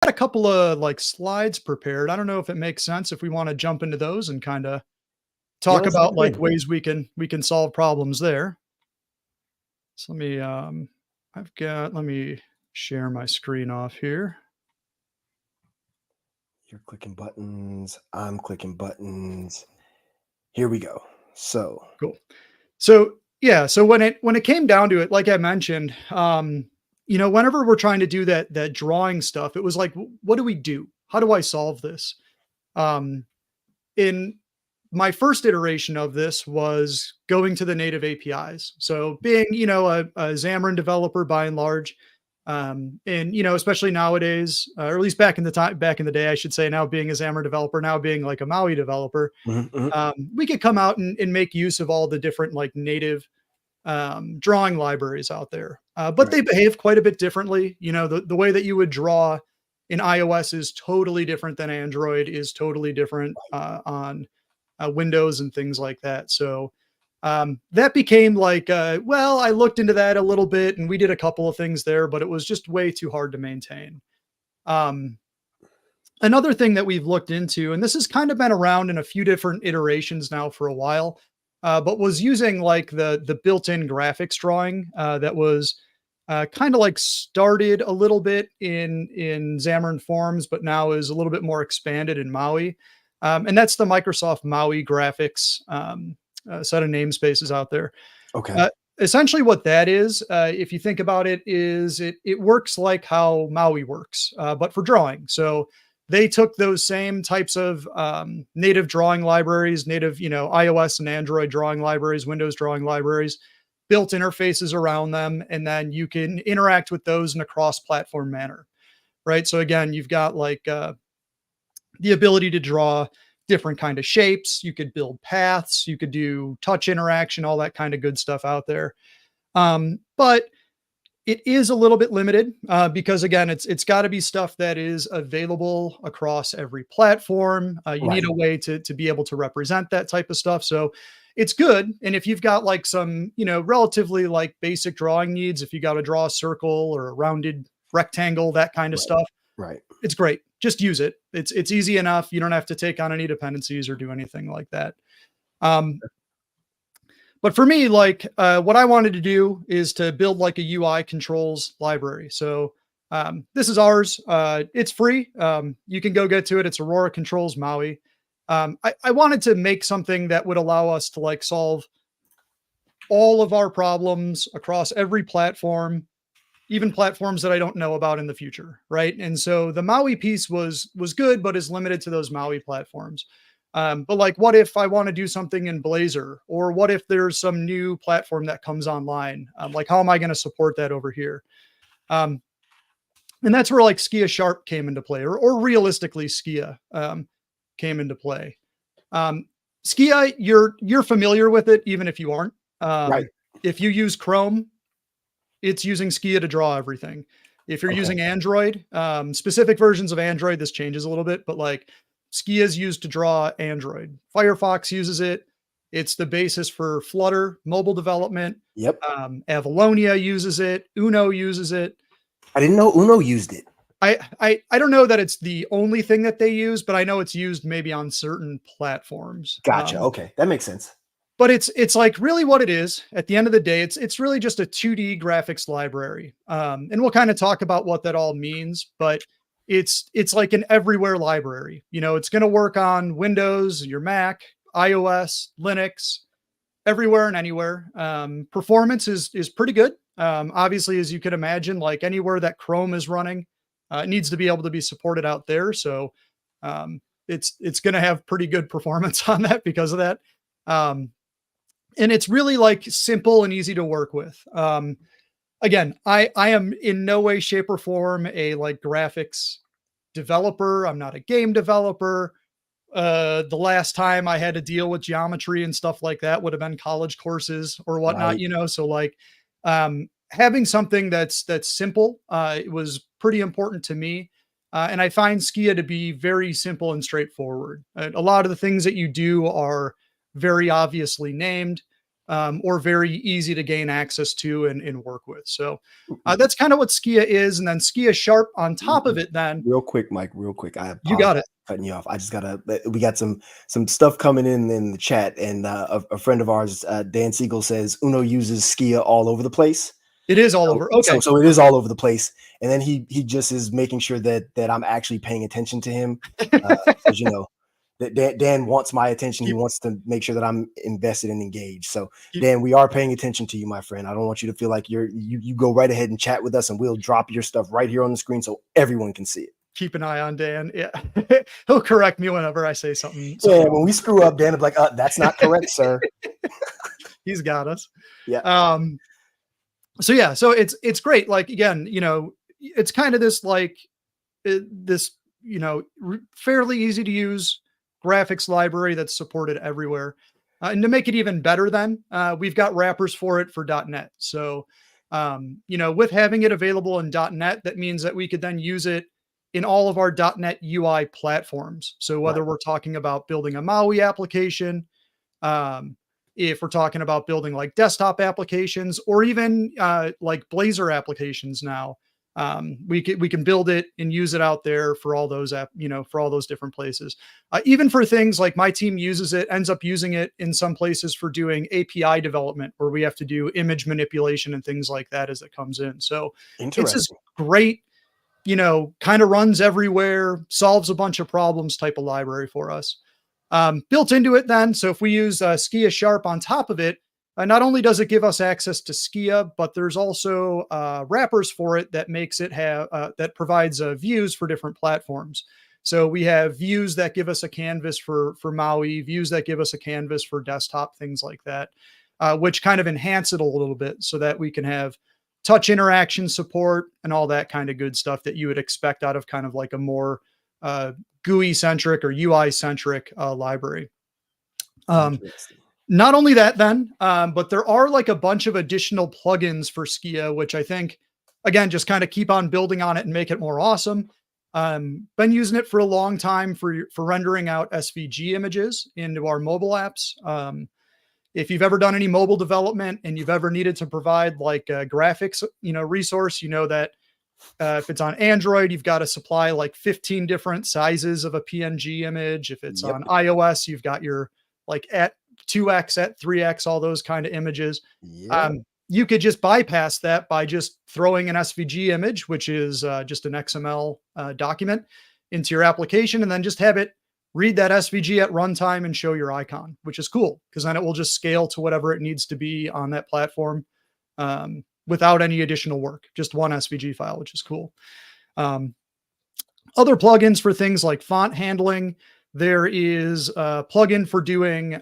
got a couple of like slides prepared. I don't know if it makes sense if we want to jump into those and kind of Yeah, talk let's dive about like in. ways we can solve problems there. So let me share my screen off here. You're clicking buttons. I'm clicking buttons. Here we go. So, Cool. So yeah, so when it came down to it, like I mentioned, whenever we're trying to do that drawing stuff, it was like, what do we do? How do I solve this? Um, in my first iteration of this was going to the native APIs. So being, a Xamarin developer by and large, and especially nowadays, or at least back in the day, I should say, now being a Xamarin developer, now being like a MAUI developer, mhm, mhm, we could come out and make use of all the different like native drawing libraries out there. But right, they behave quite a bit differently. The way that you would draw in iOS is totally different than Android, is totally different on Windows and things like that. So that became like, well, I looked into that a little bit and we did a couple of things there, but it was just way too hard to maintain. Um, Another thing that we've looked into, and this has kind of been around in a few different iterations now for a while, but was using like the built-in graphics drawing that was kind of like started a little bit in Xamarin Forms, but now is a little bit more expanded in MAUI, and that's the Microsoft MAUI graphics set of namespaces out there. okay, Uh, Essentially, what that is, if you think about it, is it works like how MAUI works, but for drawing. So they took those same types of native drawing libraries, native iOS and Android drawing libraries, Windows drawing libraries, built interfaces around them, and then you can interact with those in a cross-platform manner, right? So again, you've got like the ability to draw different kind of shapes. You could build paths. You could do touch interaction, all that kind of good stuff out there. But it is a little bit limited because again, it's got to be stuff that is available across every platform. You need right, a way to be able to represent that type of stuff. So it's good. And if you've got like some, relatively like basic drawing needs, if you got to draw a circle or a rounded rectangle, that kind of right, stuff, right. it's great. Just use it. It's easy enough. You don't have to take on any dependencies or do anything like that. Um, but for me, like what I wanted to do is to build like a UI controls library. So this is ours. It's free. You can go get to it. It's Aurora Controls MAUI. I wanted to make something that would allow us to like solve all of our problems across every platform, even platforms that I don't know about in the future, right? And so the MAUI piece was good, but is limited to those MAUI platforms. But like, what if I want to do something in Blazor, or what if there's some new platform that comes online? Like, how am I going to support that over here? Um, and that's where like Skia Sharp came into play, or realistically Skia came into play. Um, Skia, you're familiar with it, even if you aren't. Right. If you use Chrome, it's using Skia to draw everything. If you're Okay. using Android, specific versions of Android, this changes a little bit, but like Skia is used to draw Android. Firefox uses it. It's the basis for Flutter mobile development. Yep. Avalonia uses it. Uno uses it. I didn't know Uno used it. I don't know that it's the only thing that they use, but I know it's used maybe on certain platforms. Gotcha. Okay, that makes sense. But it's like really what it is at the end of the day. It's really just a 2D graphics library, and we'll kind of talk about what that all means. But it's like an everywhere library. It's going to work on Windows, your Mac, iOS, Linux, everywhere and anywhere. Performance is pretty good. Obviously, as you can imagine, like anywhere that Chrome is running, it needs to be able to be supported out there. So um, it's going to have pretty good performance on that because of that. Um, and it's really like simple and easy to work with. Again, I am in no way, shape, or form a like graphics developer. I'm not a game developer. The last time I had to deal with geometry and stuff like that would have been college courses or whatnot, Right. So like having something that's simple, it was pretty important to me. And I find Skia to be very simple and straightforward. A lot of the things that you do are very obviously named. or very easy to gain access to and work with. So that's kind of what Skia is. And then Skia Sharp on top of it, then Real quick, Mike, real quick. I you apologize got it. for cutting you off. I just gotta. We got some stuff coming in the chat, and a friend of ours, Dan Siegel, says Uno uses Skia all over the place. It is all So, over. so, Okay. so it is all over the place. And then he just is making sure that I'm actually paying attention to him, because that Dan wants my attention. He keep, wants to make sure that I'm invested and engaged. So keep, Dan, we are paying attention to you, my friend. I don't want you to feel like you go right ahead and chat with us, and we'll drop your stuff right here on the screen so everyone can see it. keep an eye on Dan. Yeah. He'll correct me whenever I say Yeah, something when we screw up, Dan will be like, that's not correct, sir. he's got us. Yeah. So yeah, so it's great. Like, again, it's kind of this like this, fairly easy to use graphics library that's supported everywhere. And to make it even better, then we've got wrappers for it for .NET. So, with having it available in .NET, that means that we could then use it in all of our .NET UI platforms. So Right. whether we're talking about building a MAUI application, um, if we're talking about building like desktop applications or even like Blazor applications now, we can build it and use it out there for all those for all those different places. Even for things like my team ends up using it in some places for doing API development where we have to do image manipulation and things like that as it comes in. So it's this Interesting. great, kind of runs everywhere, solves a bunch of problems type of library for us. Built into it then. So if we use Skia Sharp on top of it, not only does it give us access to Skia, but there's also wrappers for it that makes it have that provides views for different platforms. So we have views that give us a canvas for MAUI, views that give us a canvas for desktop, things like that, which kind of enhance it a little bit so that we can have touch interaction support and all that kind of good stuff that you would expect out of kind of like a more GUI centric or UI centric library. Interesting. Not only that, then, but there are like a bunch of additional plugins for Skia, which I think, again, just kind of keep on building on it and make it more awesome. Been using it for a long time for rendering out SVG images into our mobile apps. If you've ever done any mobile development and you've ever needed to provide like a graphics, resource, that if it's on Android, you've got to supply like 15 different sizes of a PNG image. If it's Yep. on iOS, you've got your like at 2x, at 3x, all those kind of images. Yeah. You could just bypass that by just throwing an SVG image, which is just an XML document, into your application, and then just have it read that SVG at runtime and show your icon, which is cool because then it will just scale to whatever it needs to be on that platform without any additional work, just one SVG file, which is cool. Other plugins for things like font handling. There is a plugin for doing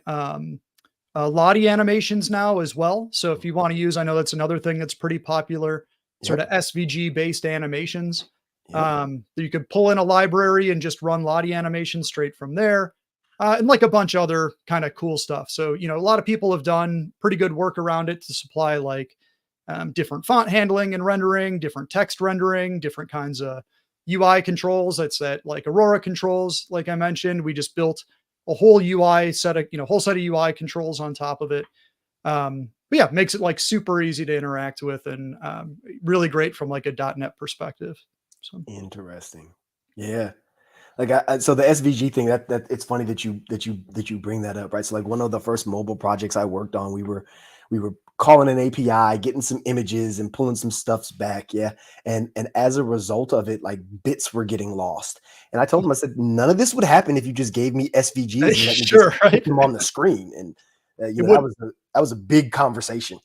Lottie animations now as well. So if you want to use, I know that's another thing that's pretty popular, sort of SVG based animations. Yep. You could pull in a library and just run Lottie animations straight from there. And like a bunch of other kind of cool stuff. So, a lot of people have done pretty good work around it to supply like different font handling and rendering, different text rendering, different kinds of UI controls. That's that like Aurora controls, like I mentioned. We just built a whole UI set of, whole set of UI controls on top of it. But yeah, makes it like super easy to interact with and really great from like a .NET perspective. So. Interesting. Yeah. Like so the SVG thing that it's funny that you bring that up, right? So like one of the first mobile projects I worked on, we were calling an API, getting some images and pulling some stuffs back. Yeah. And as a result of it, like bits were getting lost. And I told him, I said, none of this would happen if you just gave me SVGs and let me Sure, just right? put them on the screen. And that was a big conversation.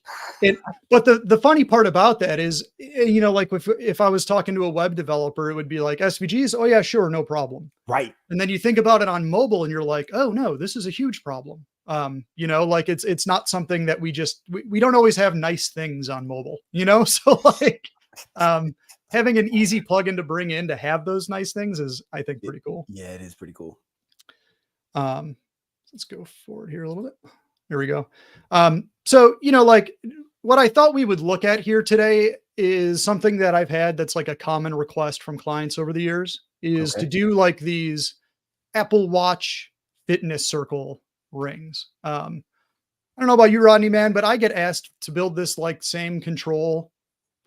But the funny part about that is, like if I was talking to a web developer, it would be like SVGs. Oh yeah, sure. No problem. Right. And then you think about it on mobile and you're like, oh no, this is a huge problem. Like it's not something that we don't always have nice things on mobile, so like, having an easy plugin to bring in to have those nice things is, I think, pretty cool. Yeah, it is pretty cool. Let's go forward here a little bit. Here we go. So, like what I thought we would look at here today is something that I've had that's like a common request from clients over the years is to do like these Apple Watch fitness circle rings. I don't know about you, Rodney, man, but I get asked to build this like same control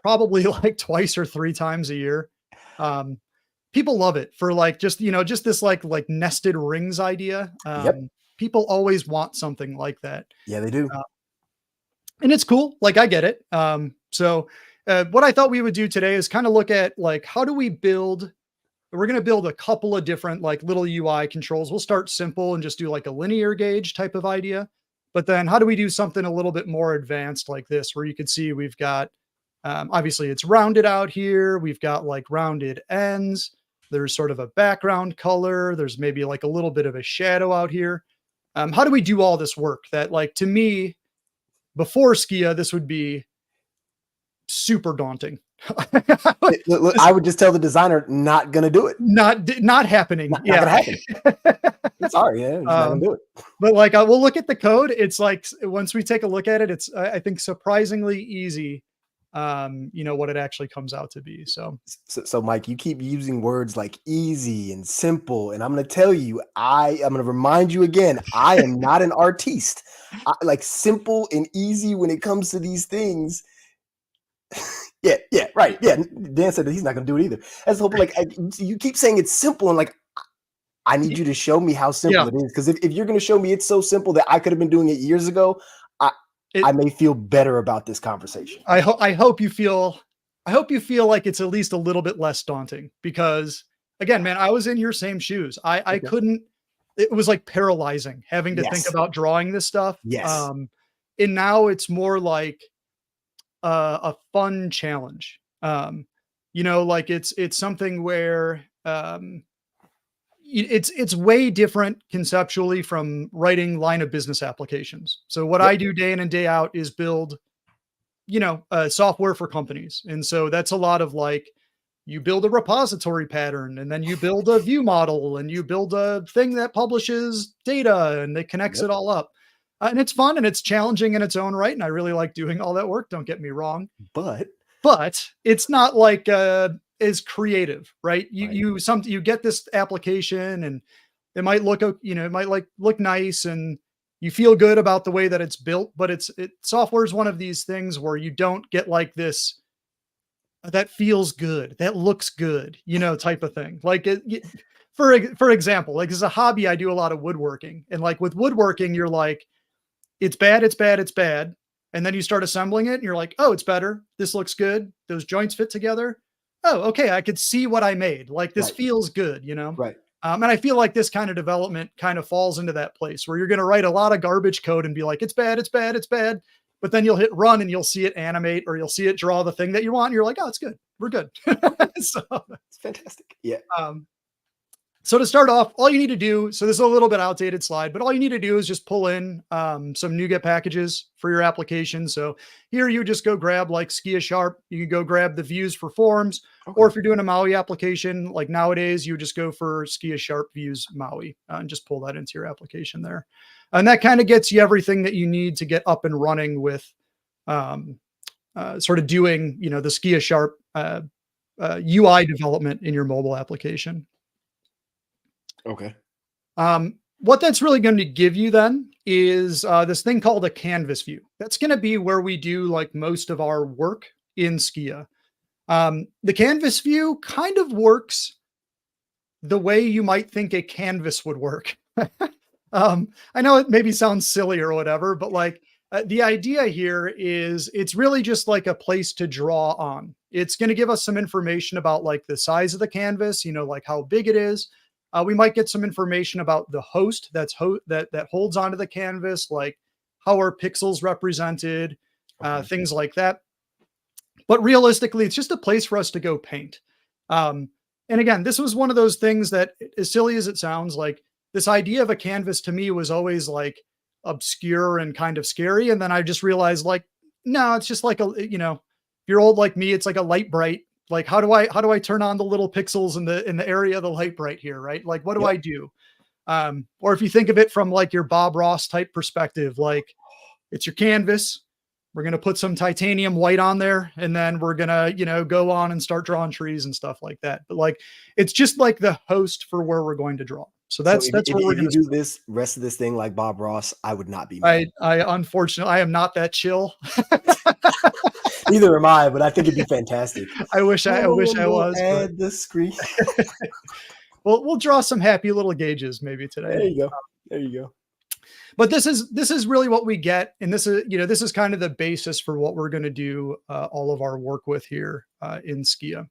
probably like twice or three times a year. Um, People love it for like just just this like nested rings idea. Yep. People always want something like that, Yeah, they do. uh, and it's cool. Like I get it. What I thought we would do today is kind of look at like how do we build. We're going to build a couple of different like little UI controls. We'll start simple and just do like a linear gauge type of idea. But then how do we do something a little bit more advanced like this, where you can see we've got, obviously it's rounded out here. We've got like rounded ends. There's sort of a background color. There's maybe like a little bit of a shadow out here. How do we do all this work that like, to me, before Skia, this would be super daunting. Look, look, I would just tell the designer, not gonna do it. Not happening. Not Yeah. gonna happen. Sorry, yeah, he's not gonna do it. But like, we'll look at the code. It's like, once we take a look at it, it's, I think surprisingly easy, what it actually comes out to be. So, So, Mike, you keep using words like easy and simple, and I'm gonna tell you, I'm gonna remind you again, I am not an artiste. Like simple and easy when it comes to these things. Yeah, right. Yeah, Dan said that he's not gonna do it either. That's the whole like you keep saying it's simple, and like I need you to show me how simple yeah, it is. Because if you're gonna show me it's so simple that I could have been doing it years ago, I it, I may feel better about this conversation. I hope you feel, like it's at least a little bit less daunting, because again, man, I was in your same shoes. I Okay. couldn't, it was like paralyzing having to think Yes. about drawing this stuff. Yes. And now it's more like a fun challenge. Like it's something where it's way different conceptually from writing line of business applications. So what Yep. I do day in and day out is build, software for companies. And so that's a lot of like, you build a repository pattern, and then you build a view model, and you build a thing that publishes data and it connects Yep. it all up. And it's fun and it's challenging in its own right. And I really like doing all that work. Don't get me wrong, But but it's not like as creative, right? right. You get this application, and it might look it might like look nice, and you feel good about the way that it's built, but software is one of these things where you don't get like this that feels good, that looks good, type of thing. Like for example, like as a hobby, I do a lot of woodworking, and like with woodworking, you're like, it's bad, it's bad, it's bad. And then you start assembling it and you're like, oh, it's better. This looks good. Those joints fit together. Oh, okay. I could see what I made. Like this Right. feels good, Right. And I feel like this kind of development kind of falls into that place where you're going to write a lot of garbage code and be like, it's bad, it's bad, it's bad. But then you'll hit run and you'll see it animate, or you'll see it draw the thing that you want. And you're like, oh, it's good. We're good. so, It's fantastic. Yeah. um, so to start off, all you need to do, so this is a little bit outdated slide, but all you need to do is just pull in some NuGet packages for your application. So here you just go grab like Skia Sharp. You can go grab the views for forms, or Okay. if you're doing a MAUI application, like nowadays, you just go for Skia Sharp views MAUI and just pull that into your application there. And that kind of gets you everything that you need to get up and running with sort of doing, the Skia Sharp UI development in your mobile application. Okay. What that's really going to give you then is this thing called a canvas view. That's going to be where we do like most of our work in Skia. The canvas view kind of works the way you might think a canvas would work. I know it maybe sounds silly or whatever, but like the idea here is it's really just like a place to draw on. It's going to give us some information about like the size of the canvas, like how big it is. We might get some information about the host that holds onto the canvas, like how are pixels represented, Okay. things like that. But realistically, it's just a place for us to go paint. And again, this was one of those things that, as silly as it sounds, like this idea of a canvas to me was always like obscure and kind of scary. And then I just realized, like, no, it's just like if you're old like me, it's like a light bright. Like, how do I turn on the little pixels in the area of the light bright here, right? Like, what do Yep. I do? Or if you think of it from like your Bob Ross type perspective, like it's your canvas. We're going to put some titanium white on there, and then we're going to, go on and start drawing trees and stuff like that. But like, it's just like the host for where we're going to draw. So So that's where we're if going you to do start. this rest of this thing like Bob Ross, I would not be mad. I unfortunately I am not that chill. Neither am I, but I think it'd be fantastic. I wish Someone I will was, but add the screen. we'll draw some happy little gauges maybe today. There you go. There you go. But this is really what we get, and this is, you know, this is kind of the basis for what we're going to do all of our work with here in Skia.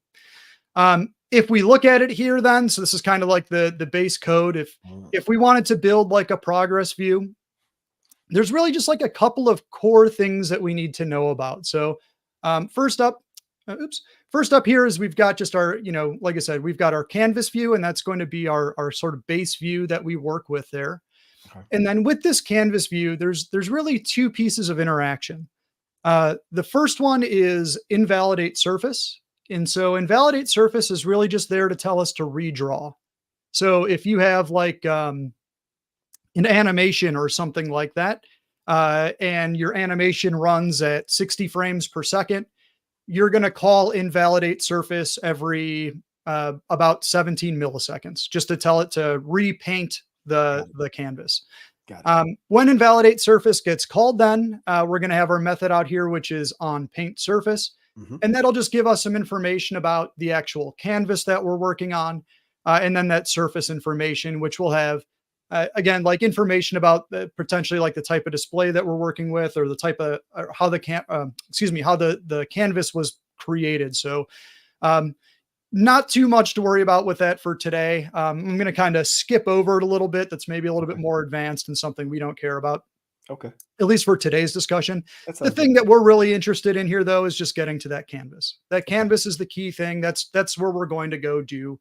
If we look at it here, then, so this is kind of like the base code. If we wanted to build like a progress view, there's really just like a couple of core things that we need to know about. So first up, first up here is we've got just our, you know, like I said, we've got our canvas view, and that's going to be our sort of base view that we work with there. Okay. And then with this canvas view, there's really two pieces of interaction. The first one is invalidate surface. And so invalidate surface is really just there to tell us to redraw. So if you have like an animation or something like that, and your animation runs at 60 frames per second, you're going to call invalidate surface every about 17 milliseconds just to tell it to repaint the canvas. Got it. When invalidate surface gets called, then we're going to have our method out here, which is on paint surface. And that'll just give us some information about the actual canvas that we're working on. And then that surface information, which will have, again, like information about potentially like the type of display that we're working with, or the type of, or how the how the canvas was created. So not too much to worry about with that for today. I'm going to kind of skip over it a little bit. That's maybe a little bit more advanced and something we don't care about, Okay. at least for today's discussion. That The sounds thing good. that we're really interested in here, though, is just getting to that canvas. That canvas is the key thing. That's where we're going to go do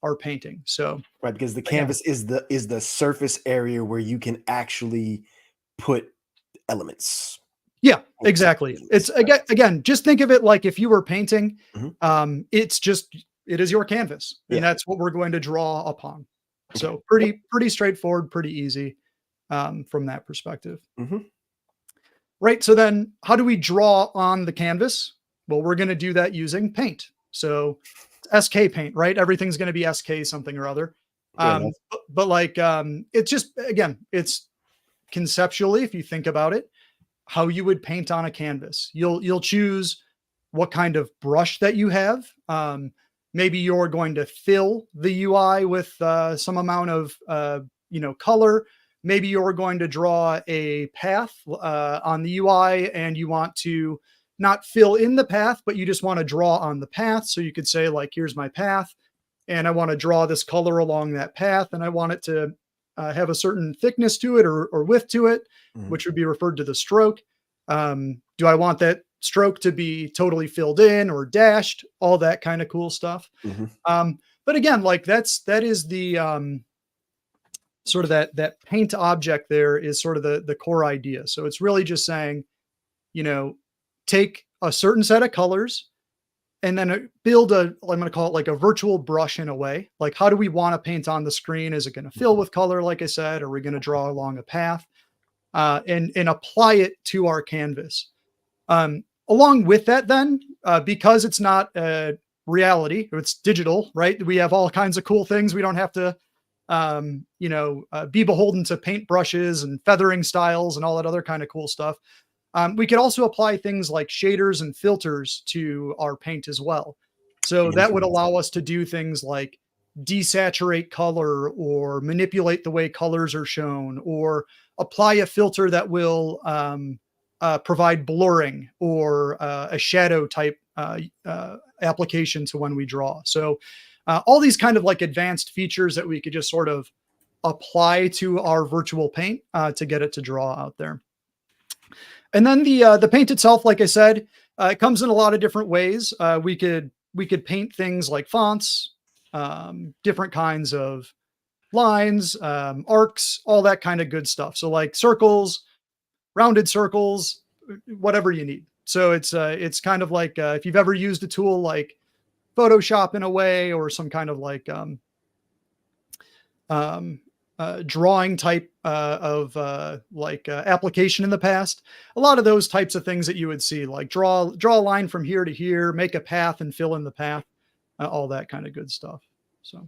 our painting. So Right, because the again, canvas is the surface area where you can actually put elements. yeah, Paint exactly. elements, It's right? again, just think of it like if you were painting, Mhm. it's just, it is your canvas, and Yeah. that's what we're going to draw upon. Okay. So pretty straightforward, pretty easy from that perspective. Mhm. Right. So then how do we draw on the canvas? Well, we're going to do that using paint. So SK paint, right? Everything's going to be SK something or other. Fair enough. But like, it's just, again, it's conceptually, if you think about it, how you would paint on a canvas. You'll choose what kind of brush that you have. Maybe you're going to fill the UI with some amount of color. Maybe you're going to draw a path on the UI, and you want to not fill in the path, but you just want to draw on the path. So you could say like, here's my path, and I want to draw this color along that path, and I want it to have a certain thickness to it, or width to it, Mhm. which would be referred to the stroke. Do I want that stroke to be totally filled in or dashed? All that kind of cool stuff. Mhm. But again, like that is the sort of that paint object there is sort of the core idea. So it's really just saying, take a certain set of colors, and then build I'm going to call it like a virtual brush in a way. Like, how do we want to paint on the screen? Is it going to fill with color, like I said? Are we going to draw along a path? And apply it to our canvas. Along with that, then, because it's not reality, it's digital, right? We have all kinds of cool things. We don't have to, be beholden to paint brushes and feathering styles and all that other kind of cool stuff. We could also apply things like shaders and filters to our paint as well. So that would allow us to do things like desaturate color, or manipulate the way colors are shown, or apply a filter that will provide blurring, or a shadow type application to when we draw. So all these kind of like advanced features that we could just sort of apply to our virtual paint to get it to draw out there. And then the paint itself, like I said, it comes in a lot of different ways. We could paint things like fonts, different kinds of lines, arcs, all that kind of good stuff. So like circles, rounded circles, whatever you need. So it's kind of like if you've ever used a tool like Photoshop in a way, or some kind of like drawing type of application in the past. A lot of those types of things that you would see, like draw a line from here to here, make a path and fill in the path, all that kind of good stuff. So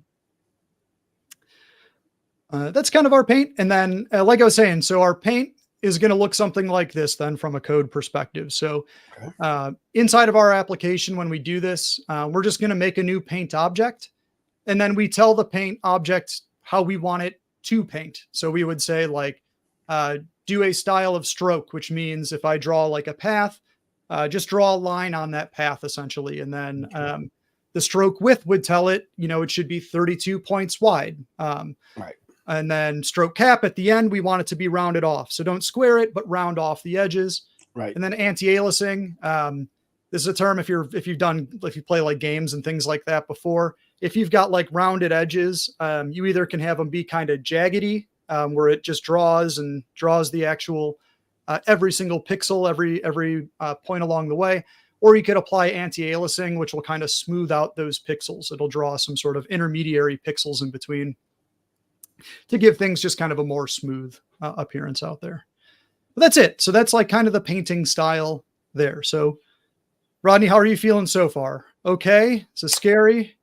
That's kind of our paint. And then, like I was saying, so our paint is going to look something like this then from a code perspective. So Okay. inside of our application, when we do this, we're just going to make a new paint object. And then we tell the paint object how we want it to paint. So we would say like, do a style of stroke, which means if I draw like a path, just draw a line on that path essentially. And then Okay. the stroke width would tell it, it should be 32 points wide. Right. And then stroke cap at the end, we want it to be rounded off. So don't square it, but round off the edges. Right. And then anti-aliasing. This is a term if you play like games and things like that before. If you've got like rounded edges, you either can have them be kind of jaggedy, where it just draws the actual every single pixel, every point along the way, or you could apply anti-aliasing, which will kind of smooth out those pixels. It'll draw some sort of intermediary pixels in between to give things just kind of a more smooth appearance out there. But that's it. So that's like kind of the painting style there. So Rodney, how are you feeling so far? Okay. Is it scary?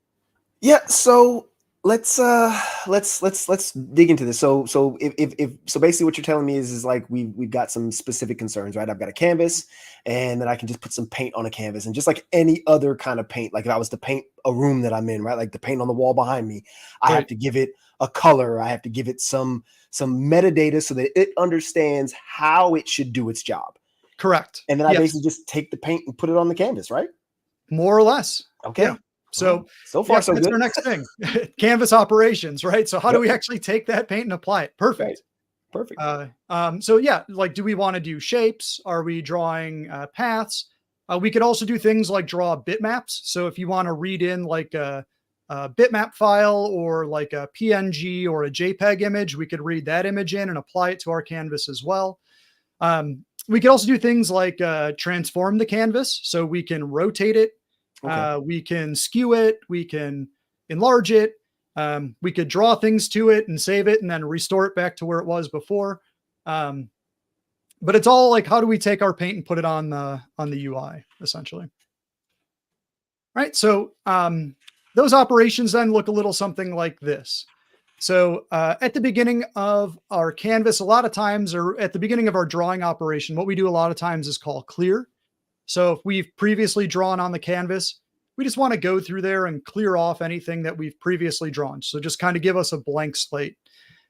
Yeah. So let's dig into this. So so basically what you're telling me is like we've got some specific concerns, right? I've got a canvas, and then I can just put some paint on a canvas, and just like any other kind of paint, like if I was to paint a room that I'm in, right? Like the paint on the wall behind me, I have to give it a color. I have to give it some metadata so that it understands how it should do its job. Correct. And then I basically just take the paint and put it on the canvas, right? More or less. Okay. Yeah. So so far, so that's good. our next thing. Canvas operations, right? So how do we actually take that paint and apply it? Perfect. Right. Perfect. So yeah, like, do we want to do shapes? Are we drawing paths? We could also do things like draw bitmaps. So if you want to read in like a bitmap file or like a PNG or a JPEG image, we could read that image in and apply it to our canvas as well. We could also do things like transform the canvas. So we can rotate it. Okay. We can skew it. We can enlarge it. We could draw things to it and save it and then restore it back to where it was before. But it's all like, how do we take our paint and put it on the UI essentially? Right. So those operations then look a little something like this. So at the beginning of our canvas, a lot of times, or at the beginning of our drawing operation, what we do a lot of times is call clear. So if we've previously drawn on the canvas, we just want to go through there and clear off anything that we've previously drawn. So just kind of give us a blank slate.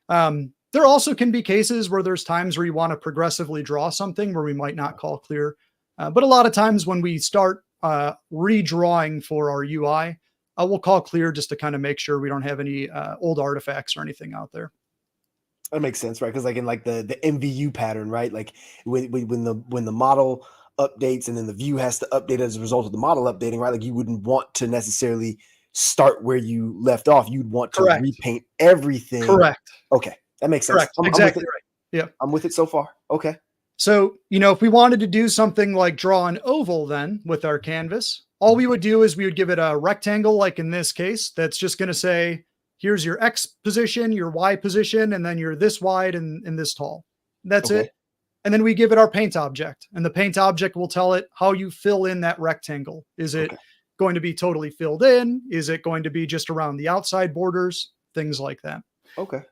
There also can be cases where there's times where you want to progressively draw something where we might not call clear. But a lot of times when we start redrawing for our UI, we'll call clear just to kind of make sure we don't have any old artifacts or anything out there. That makes sense, right? Because like in like the MVU pattern, right? Like when the model updates and then the view has to update as a result of the model updating, right? Like you wouldn't want to necessarily start where you left off. You'd want to repaint everything. Correct. Okay, that makes sense. Exactly right. Yeah, I'm with it so far. Okay. So, if we wanted to do something like draw an oval then with our canvas, all we would do is we would give it a rectangle, like in this case, that's just going to say, here's your X position, your Y position, and then you're this wide and this tall. That's it. And then we give it our paint object, and the paint object will tell it how you fill in that rectangle. Is it going to be totally filled in? Is it going to be just around the outside borders? Things like that. Okay.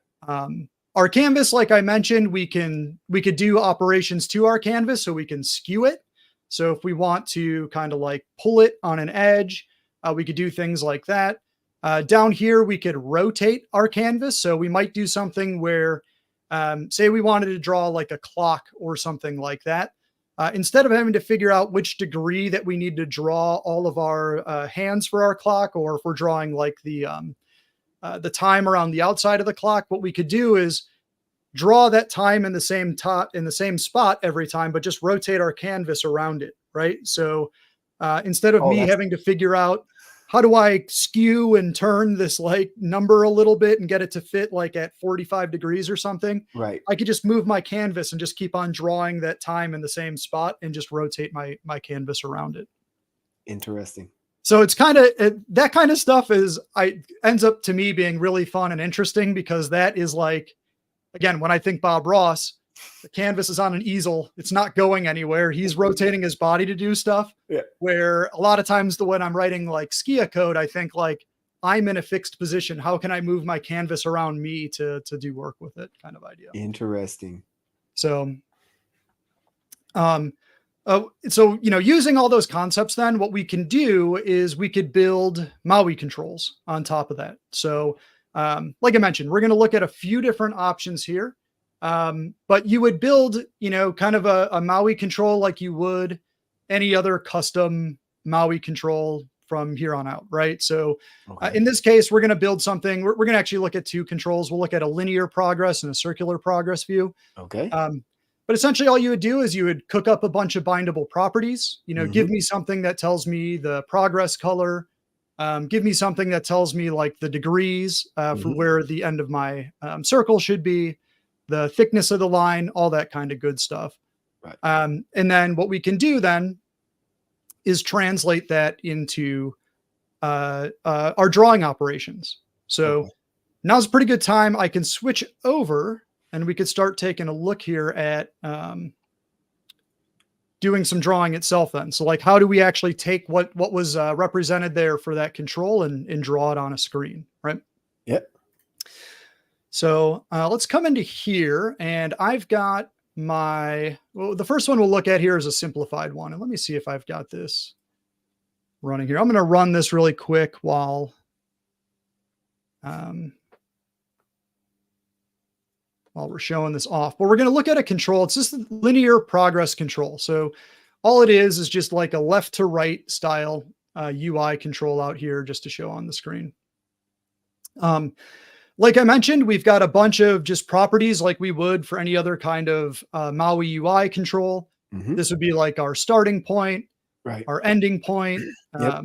Our canvas, like I mentioned, we could do operations to our canvas, so we can skew it. So if we want to kind of like pull it on an edge, we could do things like that. Down here, we could rotate our canvas. So we might do something where, say we wanted to draw like a clock or something like that. Instead of having to figure out which degree that we need to draw all of our hands for our clock, or if we're drawing like the time around the outside of the clock, what we could do is draw that time in the same spot every time, but just rotate our canvas around it, right? So instead of me having to figure out how do I skew and turn this like number a little bit and get it to fit like at 45 degrees or something, right? I could just move my canvas and just keep on drawing that time in the same spot and just rotate my canvas around it. Interesting. So it's kind of that kind of stuff ends up to me being really fun and interesting, because that is like, again, when I think Bob Ross, the canvas is on an easel. It's not going anywhere. He's rotating his body to do stuff. Yeah. Where a lot of times when I'm writing like Skia code, I think like, I'm in a fixed position. How can I move my canvas around me to do work with it, kind of idea. Interesting. So, um, using all those concepts, then what we can do is we could build MAUI controls on top of that. So, like I mentioned, we're going to look at a few different options here. But you would build, kind of a MAUI control like you would any other custom MAUI control from here on out, right? So, Okay. in this case, we're going to build something. We're going to actually look at two controls. We'll look at a linear progress and a circular progress view. Okay. But essentially, all you would do is you would cook up a bunch of bindable properties. Give Hmm. me something that tells me the progress color. Give me something that tells me like the degrees for Hmm. where the end of my circle should be, the thickness of the line, all that kind of good stuff. Right. And then what we can do then is translate that into our drawing operations. So Okay. now's a pretty good time. I can switch over and we could start taking a look here at doing some drawing itself then. So like, how do we actually take what was represented there for that control and draw it on a screen, right? Yep. So let's come into here and I've got the first one we'll look at here is a simplified one. And let me see if I've got this running here. I'm going to run this really quick while we're showing this off, but we're going to look at a control. It's just a linear progress control. So all it is just like a left to right style UI control out here just to show on the screen. Like I mentioned, we've got a bunch of just properties like we would for any other kind of MAUI UI control. Hmm. This would be like our starting point, Right. our ending point, Yep.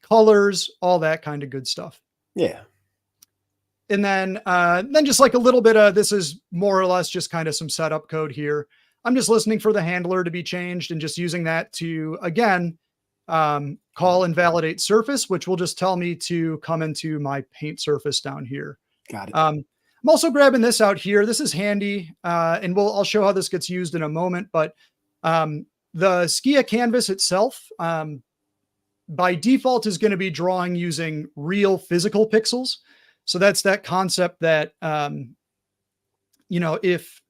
colors, all that kind of good stuff. Yeah. And then just like a little bit of, this is more or less just kind of some setup code here. I'm just listening for the handler to be changed and just using that to, again, call and validate surface, which will just tell me to come into my paint surface down here. Got it. I'm also grabbing this out here. This is handy, and I'll show how this gets used in a moment. But the Skia canvas itself, by default, is going to be drawing using real physical pixels. So that's that concept that if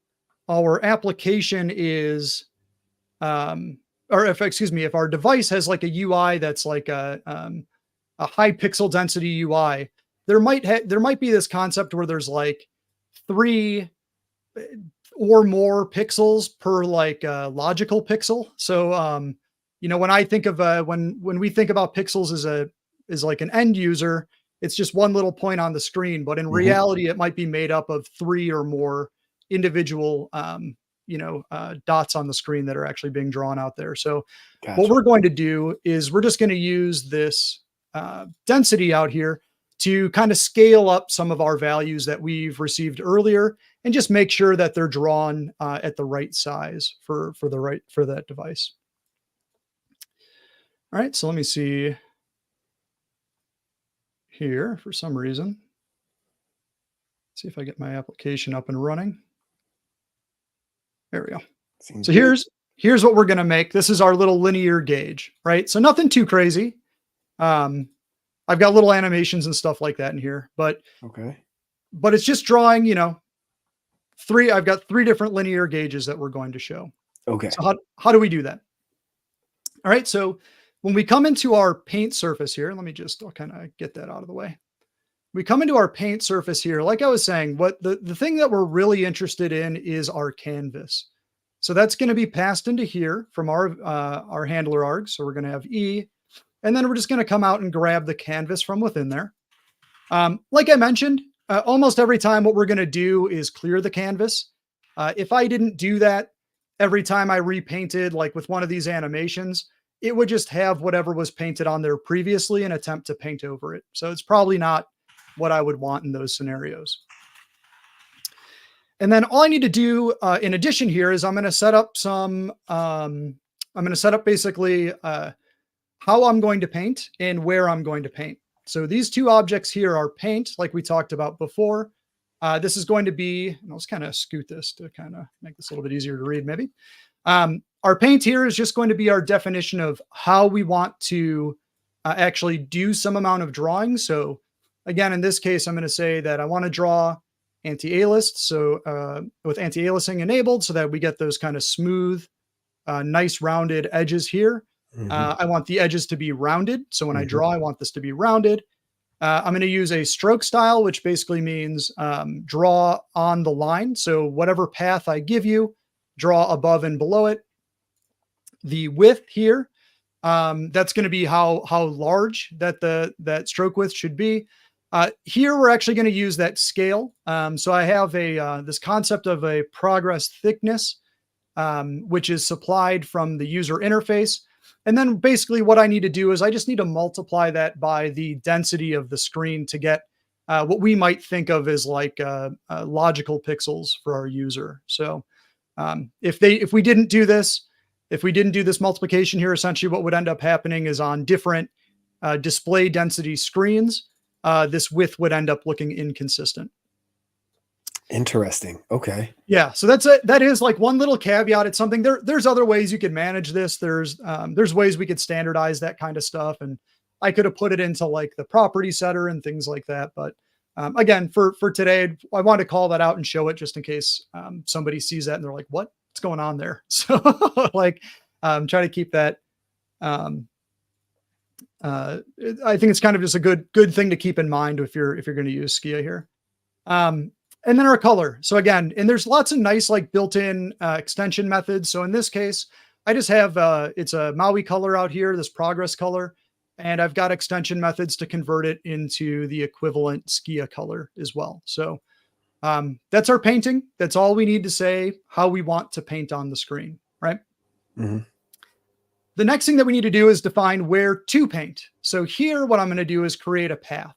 our application is, if our device has like a UI that's like a high pixel density UI, there might be this concept where there's like 3 or more pixels per like logical pixel. So when I think of when we think about pixels as like an end user, it's just one little point on the screen, but in Hmm. reality, it might be made up of 3 or more individual dots on the screen that are actually being drawn out there. So what Gotcha. we're going to do is we're just going to use this density out here to kind of scale up some of our values that we've received earlier and just make sure that they're drawn at the right size for that device. All right, so let me see here for some reason. See if I get my application up and running. There we go. Seems So good. here's what we're going to make. This is our little linear gauge, right? So nothing too crazy. I've got little animations and stuff like that in here, but Okay. it's just drawing, I've got 3 different linear gauges that we're going to show. Okay. So how do we do that? All right. So when we come into our paint surface here, I'll kind of get that out of the way. We come into our paint surface here. Like I was saying, what the thing that we're really interested in is our canvas. So that's going to be passed into here from our handler arg. So we're going to have E, and then we're just going to come out and grab the canvas from within there. Like I mentioned, almost every time what we're going to do is clear the canvas. If I didn't do that every time I repainted, like with one of these animations, it would just have whatever was painted on there previously and attempt to paint over it. So it's probably not what I would want in those scenarios. And then all I need to do in addition here is I'm going to set up basically how I'm going to paint and where I'm going to paint. So these 2 objects here are paint, like we talked about before. This is going to be, and I'll just kind of scoot this to kind of make this a little bit easier to read maybe. Our paint here is just going to be our definition of how we want to actually do some amount of drawing. So again, in this case, I'm going to say that I want to draw anti-aliased. So with anti-aliasing enabled so that we get those kind of smooth, nice rounded edges here. Mhm, I want the edges to be rounded. So when I mhm. draw, I want this to be rounded. I'm going to use a stroke style, which basically means draw on the line. So whatever path I give you, draw above and below it. The width here, that's going to be how large that stroke width should be. Here we're actually going to use that scale. So I have this concept of a progress thickness, which is supplied from the user interface. And then basically what I need to do is I just need to multiply that by the density of the screen to get what we might think of as like logical pixels for our user. So if we didn't do this, if we didn't do this multiplication here, essentially what would end up happening is on different display density screens, this width would end up looking inconsistent. Interesting. Okay. Yeah, so that is like one little caveat. It's something there's other ways you could manage this. There's ways we could standardize that kind of stuff, and I could have put it into like the property setter and things like that. But again, for today, I want to call that out and show it just in case somebody sees that and they're like, "What's going on there?" So like, try to keep that. I think it's kind of just a good thing to keep in mind if you're going to use Skia here. And then our color. So again, and there's lots of nice like built-in extension methods. So in this case, I just have it's a MAUI color out here, this progress color, and I've got extension methods to convert it into the equivalent Skia color as well. So that's our painting. That's all we need to say how we want to paint on the screen, right? Mhm. The next thing that we need to do is define where to paint. So here, what I'm going to do is create a path.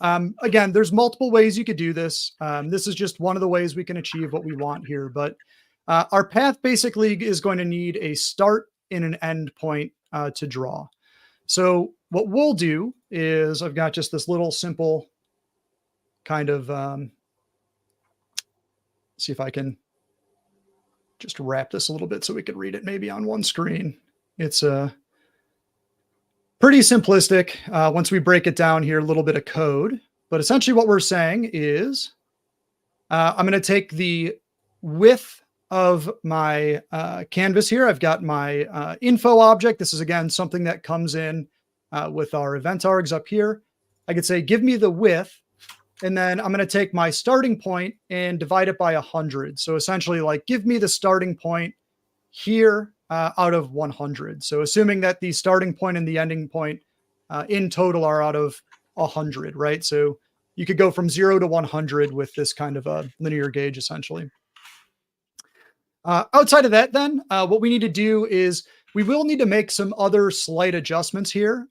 Again, there's multiple ways you could do this. This is just one of the ways we can achieve what we want here. But our path basically is going to need a start and an end point to draw. So what we'll do is I've got just this little simple kind of, see if I can just wrap this a little bit so we could read it maybe on one screen. It's pretty simplistic once we break it down here, a little bit of code. But essentially what we're saying is I'm going to take the width of my canvas here. I've got my info object. This is, again, something that comes in with our event args up here. I could say, give me the width. And then I'm going to take my starting point and divide it by 100. So essentially, like, give me the starting point here out of 100. So assuming that the starting point and the ending point in total are out of 100, right? So you could go from 0 to 100 with this kind of a linear gauge, essentially. Outside of that, then, what we need to do is we will need to make some other slight adjustments here.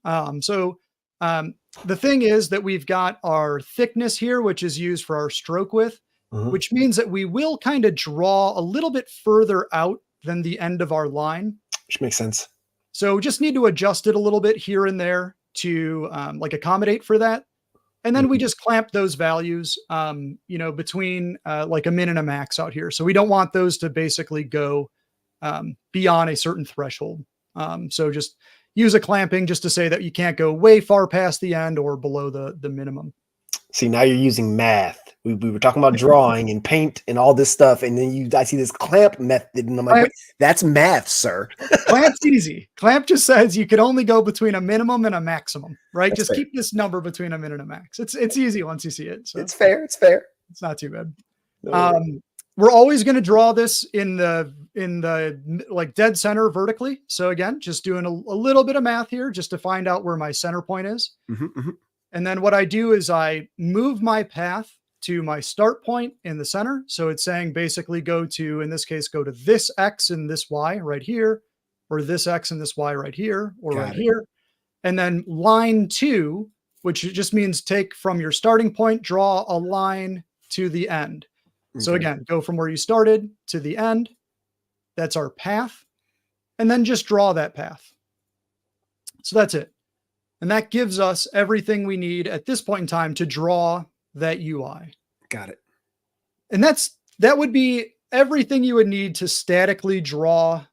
The thing is that we've got our thickness here, which is used for our stroke width, Mhm. which means that we will kind of draw a little bit further out than the end of our line. Which makes sense. So just need to adjust it a little bit here and there to like accommodate for that. And then we Mhm. just clamp those values, between like a min and a max out here. So we don't want those to basically go beyond a certain threshold. So just use a clamping just to say that you can't go way far past the end or below the minimum. See, now you're using math. We were talking about drawing and paint and all this stuff, and then I see this clamp method, and I'm like, Clamp, wait, that's math, sir. clamp's easy. Clamp just says you can only go between a minimum and a maximum, right? That's Just fair. keep this number between a min and a max. It's easy once you see it. So It's fair. It's fair. it's not too bad. No worries. We're always going to draw this in the like dead center vertically. So again, just doing a little bit of math here just to find out where my center point is. Mhm, mhm. And then what I do is I move my path to my start point in the center. So it's saying basically go to, in this case, go to this X and this Y right here, or this X and this Y right here, or right Got it. here. And then line 2, which just means take from your starting point, draw a line to the end. So Okay. again, go from where you started to the end. That's our path. And then just draw that path. So that's it. And that gives us everything we need at this point in time to draw that UI. Got it. And that would be everything you would need to statically draw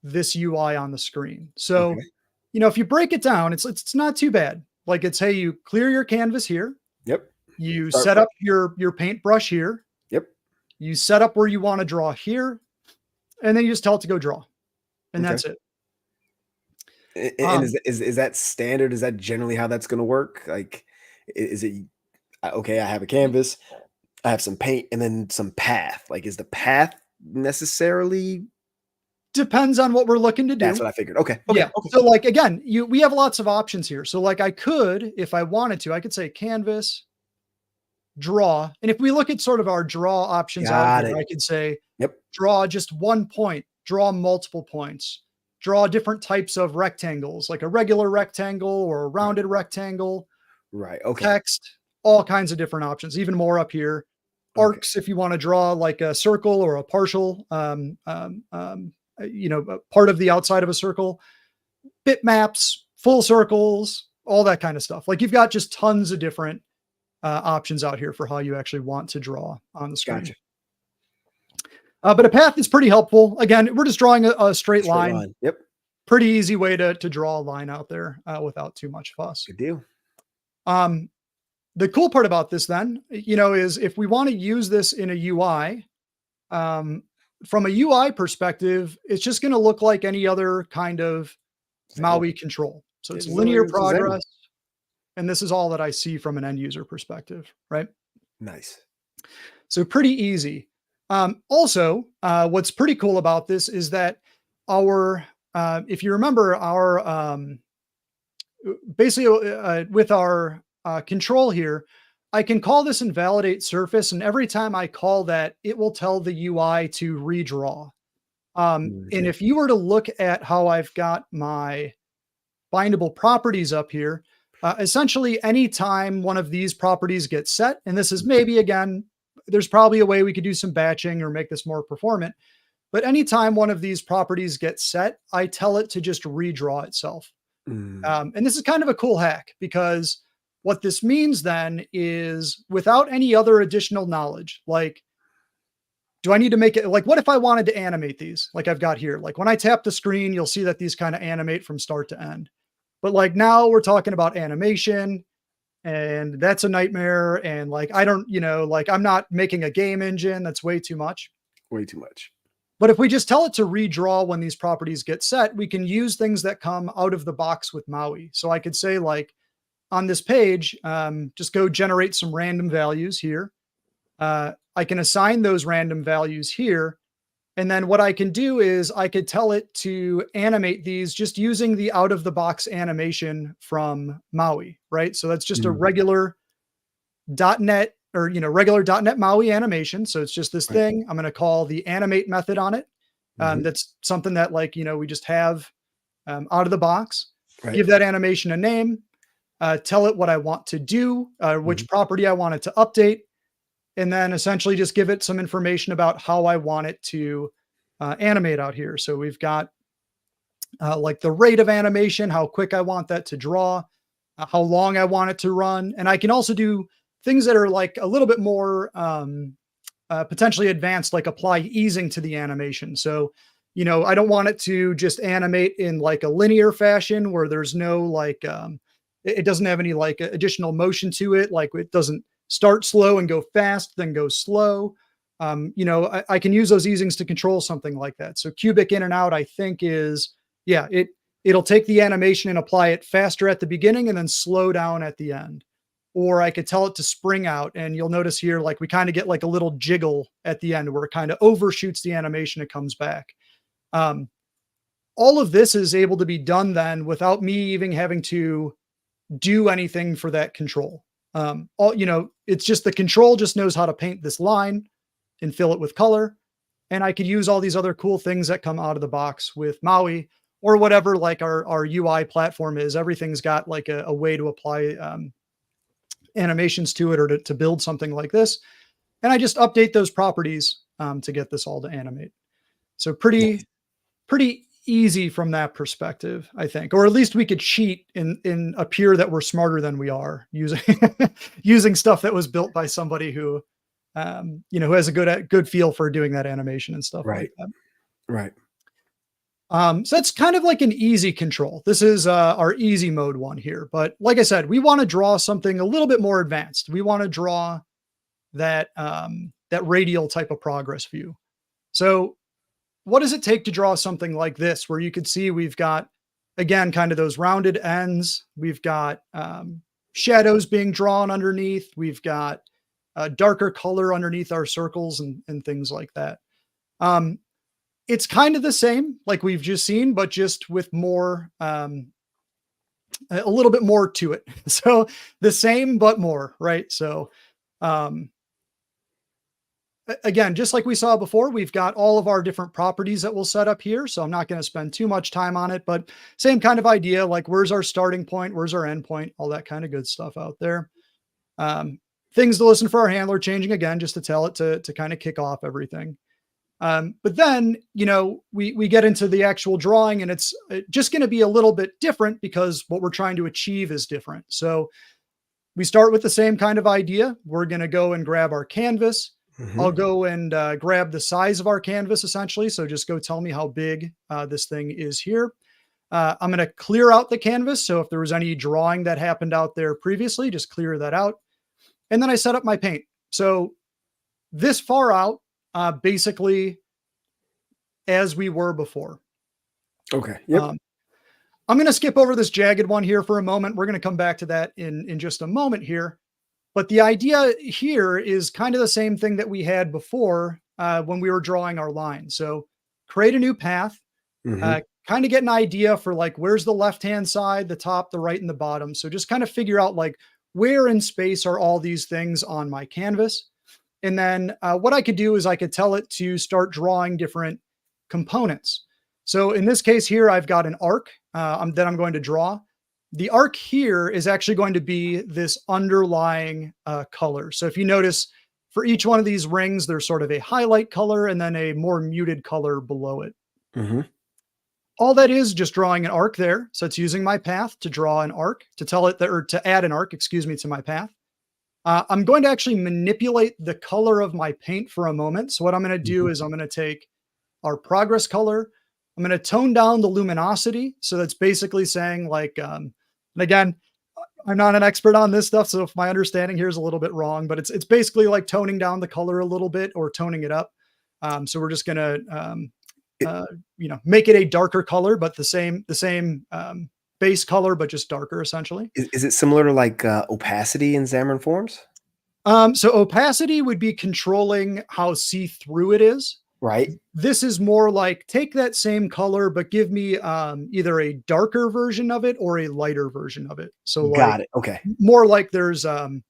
this UI on the screen. So, Okay. if you break it down, it's not too bad. Like it's, hey, you clear your canvas here. Yep. You Start set fresh. up your paintbrush here. Yep. You set up where you want to draw here, and then you just tell it to go draw, and Okay. that's it. And Um, is that standard? Is that generally how that's going to work? Like, is it okay? I have a canvas, I have some paint, and then some path. Like, is the path necessarily? Depends on what we're looking to That's do. what I figured. Okay. Okay. Yeah. Okay. So like again, we have lots of options here. So like I could, if I wanted to, I could say canvas, draw. And if we look at sort of our draw options out Got here, it. I could say Yep. draw just 1 point, draw multiple points, draw different types of rectangles, like a regular rectangle or a Right. rounded rectangle, Right. Okay. text, all kinds of different options, even more up here. Okay. Arcs, if you want to draw like a circle or a partial, part of the outside of a circle, bitmaps, full circles, all that kind of stuff. Like you've got just tons of different options out here for how you actually want to draw on the screen. Gotcha. But a path is pretty helpful. Again, we're just drawing a straight Straight line. line. Yep. Pretty easy way to draw a line out there without too much fuss. Good deal. Um, the cool part about this then, is if we want to use this in a UI, from a UI perspective, it's just going to look like any other kind of MAUI control. So it's linear progress. And this is all that I see from an end user perspective, right? Nice. So pretty easy. Also, what's pretty cool about this is that if you remember basically with our control here, I can call this invalidate surface. And every time I call that, it will tell the UI to redraw. And if you were to look at how I've got my bindable properties up here, essentially anytime one of these properties gets set, and this is maybe again, there's probably a way we could do some batching or make this more performant, but anytime one of these properties gets set, I tell it to just redraw itself. And this is kind of a cool hack because what this means then is without any other additional knowledge, like, do I need to make it like, what if I wanted to animate these like I've got here? Like when I tap the screen, you'll see that these kind of animate from start to end. But like now we're talking about animation and that's a nightmare. And like, I don't, like I'm not making a game engine. That's way too much. Way too much. But if we just tell it to redraw when these properties get set, we can use things that come out of the box with MAUI. So I could say like on this page, just go generate some random values here. I can assign those random values here. And then what I can do is I could tell it to animate these just using the out of the box animation from MAUI, right? So that's just a regular .NET or, regular .NET MAUI animation. So it's just this thing. I'm going to call the animate method on it. That's something that like, we just have out of the box. Give that animation a name, tell it what I want to do, which property I want it to update, and then essentially just give it some information about how I want it to animate out here. So we've got like the rate of animation, how quick I want that to draw, how long I want it to run. And I can also do things that are like a little bit more potentially advanced, like apply easing to the animation. So, I don't want it to just animate in like a linear fashion where there's no like, it doesn't have any like additional motion to it. Like it doesn't start slow and go fast, then go slow. I can use those easings to control something like that. So cubic in and out, I think is, it'll take the animation and apply it faster at the beginning and then slow down at the end. Or I could tell it to spring out, and you'll notice here, like we kind of get like a little jiggle at the end where it kind of overshoots the animation. It comes back. All of this is able to be done then without me even having to do anything for that control. It's just the control just knows how to paint this line and fill it with color. And I could use all these other cool things that come out of the box with MAUI or whatever, like our UI platform is. Everything's got like a way to apply animations to it or to build something like this. And I just update those properties to get this all to animate. So pretty easy from that perspective, I think, or at least we could cheat and appear that we're smarter than we are using using stuff that was built by somebody who has a good feel for doing that animation and stuff like that. Right. So that's kind of like an easy control. This is our easy mode one here. But like I said, we want to draw something a little bit more advanced. We want to draw that radial type of progress view. So what does it take to draw something like this, where you could see we've got, again, kind of those rounded ends. We've got shadows being drawn underneath. We've got a darker color underneath our circles and things like that. It's kind of the same like we've just seen, but just with more, a little bit more to it. So the same, but more, right? So, again, just like we saw before, we've got all of our different properties that we'll set up here. So I'm not going to spend too much time on it, but same kind of idea, like where's our starting point? Where's our end point? All that kind of good stuff out there. Things to listen for our handler changing again, just to tell it to kind of kick off everything. But then, we get into the actual drawing, and it's just going to be a little bit different because what we're trying to achieve is different. So we start with the same kind of idea. We're going to go and grab our canvas. I'll go and grab the size of our canvas, essentially. So just go tell me how big this thing is here. I'm going to clear out the canvas. So if there was any drawing that happened out there previously, just clear that out. And then I set up my paint. So this far out, basically as we were before. Okay. Yep. I'm going to skip over this jagged one here for a moment. We're going to come back to that in just a moment here. But the idea here is kind of the same thing that we had before when we were drawing our line. So create a new path, kind of get an idea for like, where's the left-hand side, the top, the right, and the bottom. So just kind of figure out like where in space are all these things on my canvas. And then what I could do is I could tell it to start drawing different components. So in this case here, I've got an arc that I'm going to draw. The arc here is actually going to be this underlying color. So if you notice, for each one of these rings, there's sort of a highlight color and then a more muted color below it. All that is just drawing an arc there. So it's using my path to draw an arc, to tell it that, or to add an arc, excuse me, to my path. I'm going to actually manipulate the color of my paint for a moment. So what I'm going to do is I'm going to take our progress color. I'm going to tone down the luminosity. So that's basically saying like, and again, I'm not an expert on this stuff, so if my understanding here is a little bit wrong, but it's basically like toning down the color a little bit or toning it up. So we're just going to, make it a darker color, but the same base color, but just darker essentially. Is it similar to like opacity in Xamarin Forms? So opacity would be controlling how see-through it is. Right. This is more like take that same color, but give me either a darker version of it or a lighter version of it. So got it. Okay. More like there's like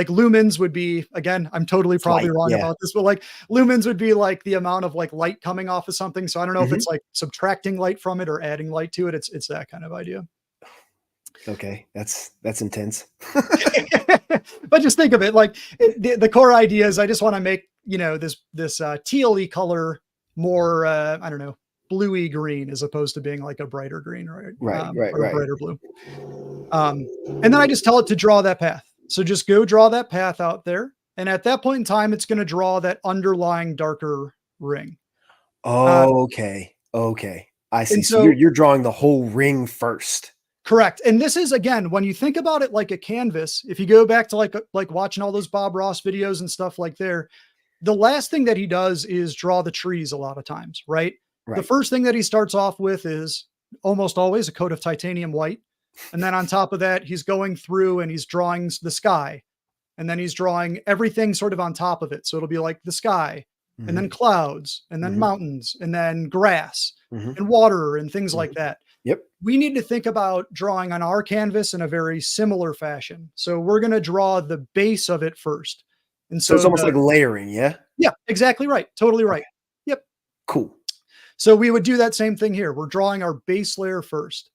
lumens would be, again, I'm totally probably wrong about this, but like lumens would be like the amount of like light coming off of something. So I don't know if it's like subtracting light from it or adding light to it. It's that kind of idea. Okay. That's intense. But just think of it like the core idea is I just want to make, this teal-y color more, I don't know, bluey green as opposed to being like a brighter green, right? Or a brighter blue. And then I just tell it to draw that path. So just go draw that path out there. And at that point in time, it's going to draw that underlying darker ring. Okay. I see. So you're drawing the whole ring first. Correct. And this is, again, when you think about it like a canvas, if you go back to like watching all those Bob Ross videos and stuff like there, the last thing that he does is draw the trees a lot of times, right? The first thing that he starts off with is almost always a coat of titanium white. And then on top of that, he's going through and he's drawing the sky. And then he's drawing everything sort of on top of it. So it'll be like the sky and then clouds and then mountains and then grass and water and things like that. Yep. We need to think about drawing on our canvas in a very similar fashion. So we're going to draw the base of it first. And so it's almost like layering. Yeah. Yeah, exactly right. Totally right. Yep. Cool. So we would do that same thing here. We're drawing our base layer first.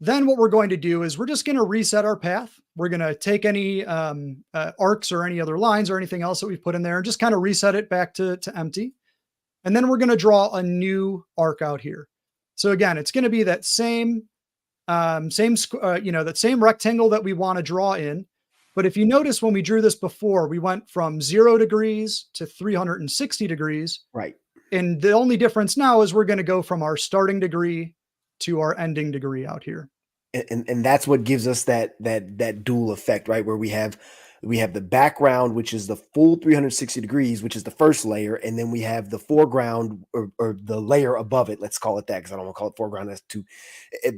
Then what we're going to do is we're just going to reset our path. We're going to take any arcs or any other lines or anything else that we've put in there and just kind of reset it back to empty. And then we're going to draw a new arc out here. So again, it's going to be that same that same rectangle that we want to draw in. But if you notice when we drew this before, we went from 0 degrees to 360 degrees. Right. And the only difference now is we're going to go from our starting degree to our ending degree out here. And that's what gives us that dual effect, right? Where we have the background, which is the full 360 degrees, which is the first layer, and then we have the foreground or the layer above it. Let's call it that, because I don't want to call it foreground. That's too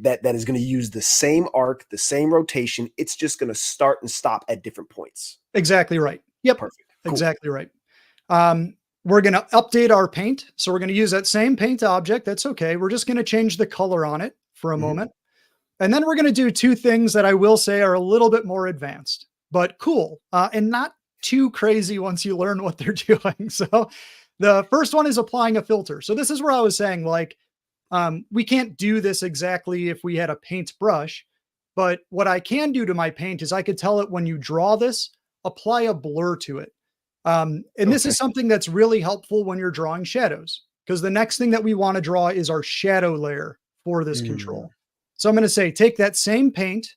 that is going to use the same arc, the same rotation. It's just going to start and stop at different points. Exactly right. Yep. Perfect. Cool. Exactly right. We're going to update our paint. So we're going to use that same paint object. That's okay. We're just going to change the color on it for a moment. And then we're going to do two things that I will say are a little bit more advanced, but cool. And not too crazy once you learn what they're doing. So the first one is applying a filter. So this is where I was saying, like, we can't do this exactly if we had a paint brush, but what I can do to my paint is I could tell it, when you draw this, apply a blur to it. And this is something that's really helpful when you're drawing shadows, because the next thing that we want to draw is our shadow layer for this control. So I'm going to say, take that same paint,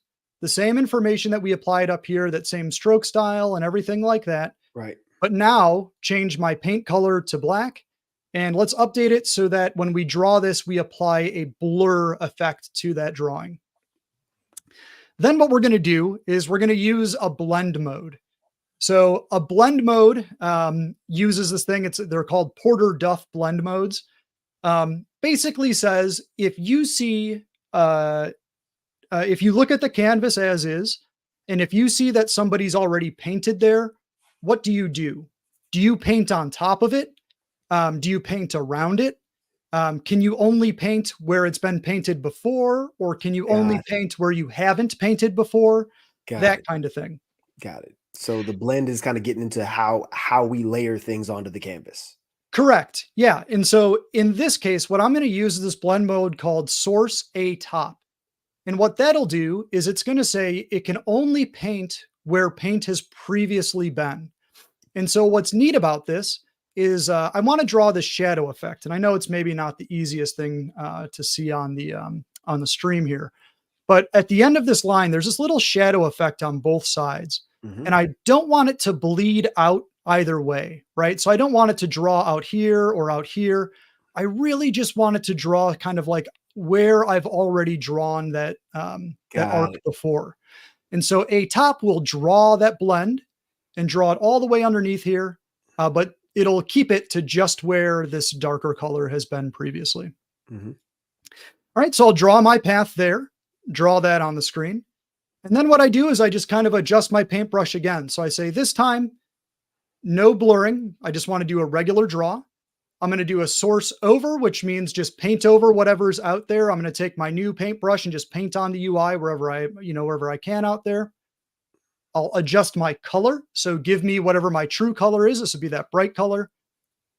the same information that we applied up here, that same stroke style and everything like that. Right. But now change my paint color to black, and let's update it so that when we draw this, we apply a blur effect to that drawing. Then what we're going to do is we're going to use a blend mode. So a blend mode uses this thing. They're called Porter-Duff blend modes. Basically says, if you see, if you look at the canvas as is, and if you see that somebody's already painted there, what do? Do you paint on top of it? Do you paint around it? Can you only paint where it's been painted before, or can you only paint where you haven't painted before? That kind of thing. Got it. So the blend is kind of getting into how we layer things onto the canvas. Correct. Yeah. And so in this case, what I'm going to use is this blend mode called Source A Top. And what that'll do is it's going to say it can only paint where paint has previously been. And so what's neat about this is I want to draw the shadow effect. And I know it's maybe not the easiest thing to see on the stream here, but at the end of this line, there's this little shadow effect on both sides. And I don't want it to bleed out either way, right? So I don't want it to draw out here or out here. I really just want it to draw kind of like where I've already drawn that, that arc before. And so A Top will draw that blend and draw it all the way underneath here, but it'll keep it to just where this darker color has been previously. All right, so I'll draw my path there, draw that on the screen. And then what I do is I just kind of adjust my paintbrush again. So I say, this time, no blurring. I just want to do a regular draw. I'm going to do a source over, which means just paint over whatever's out there. I'm going to take my new paintbrush and just paint on the UI wherever I can out there. I'll adjust my color. So give me whatever my true color is. This would be that bright color.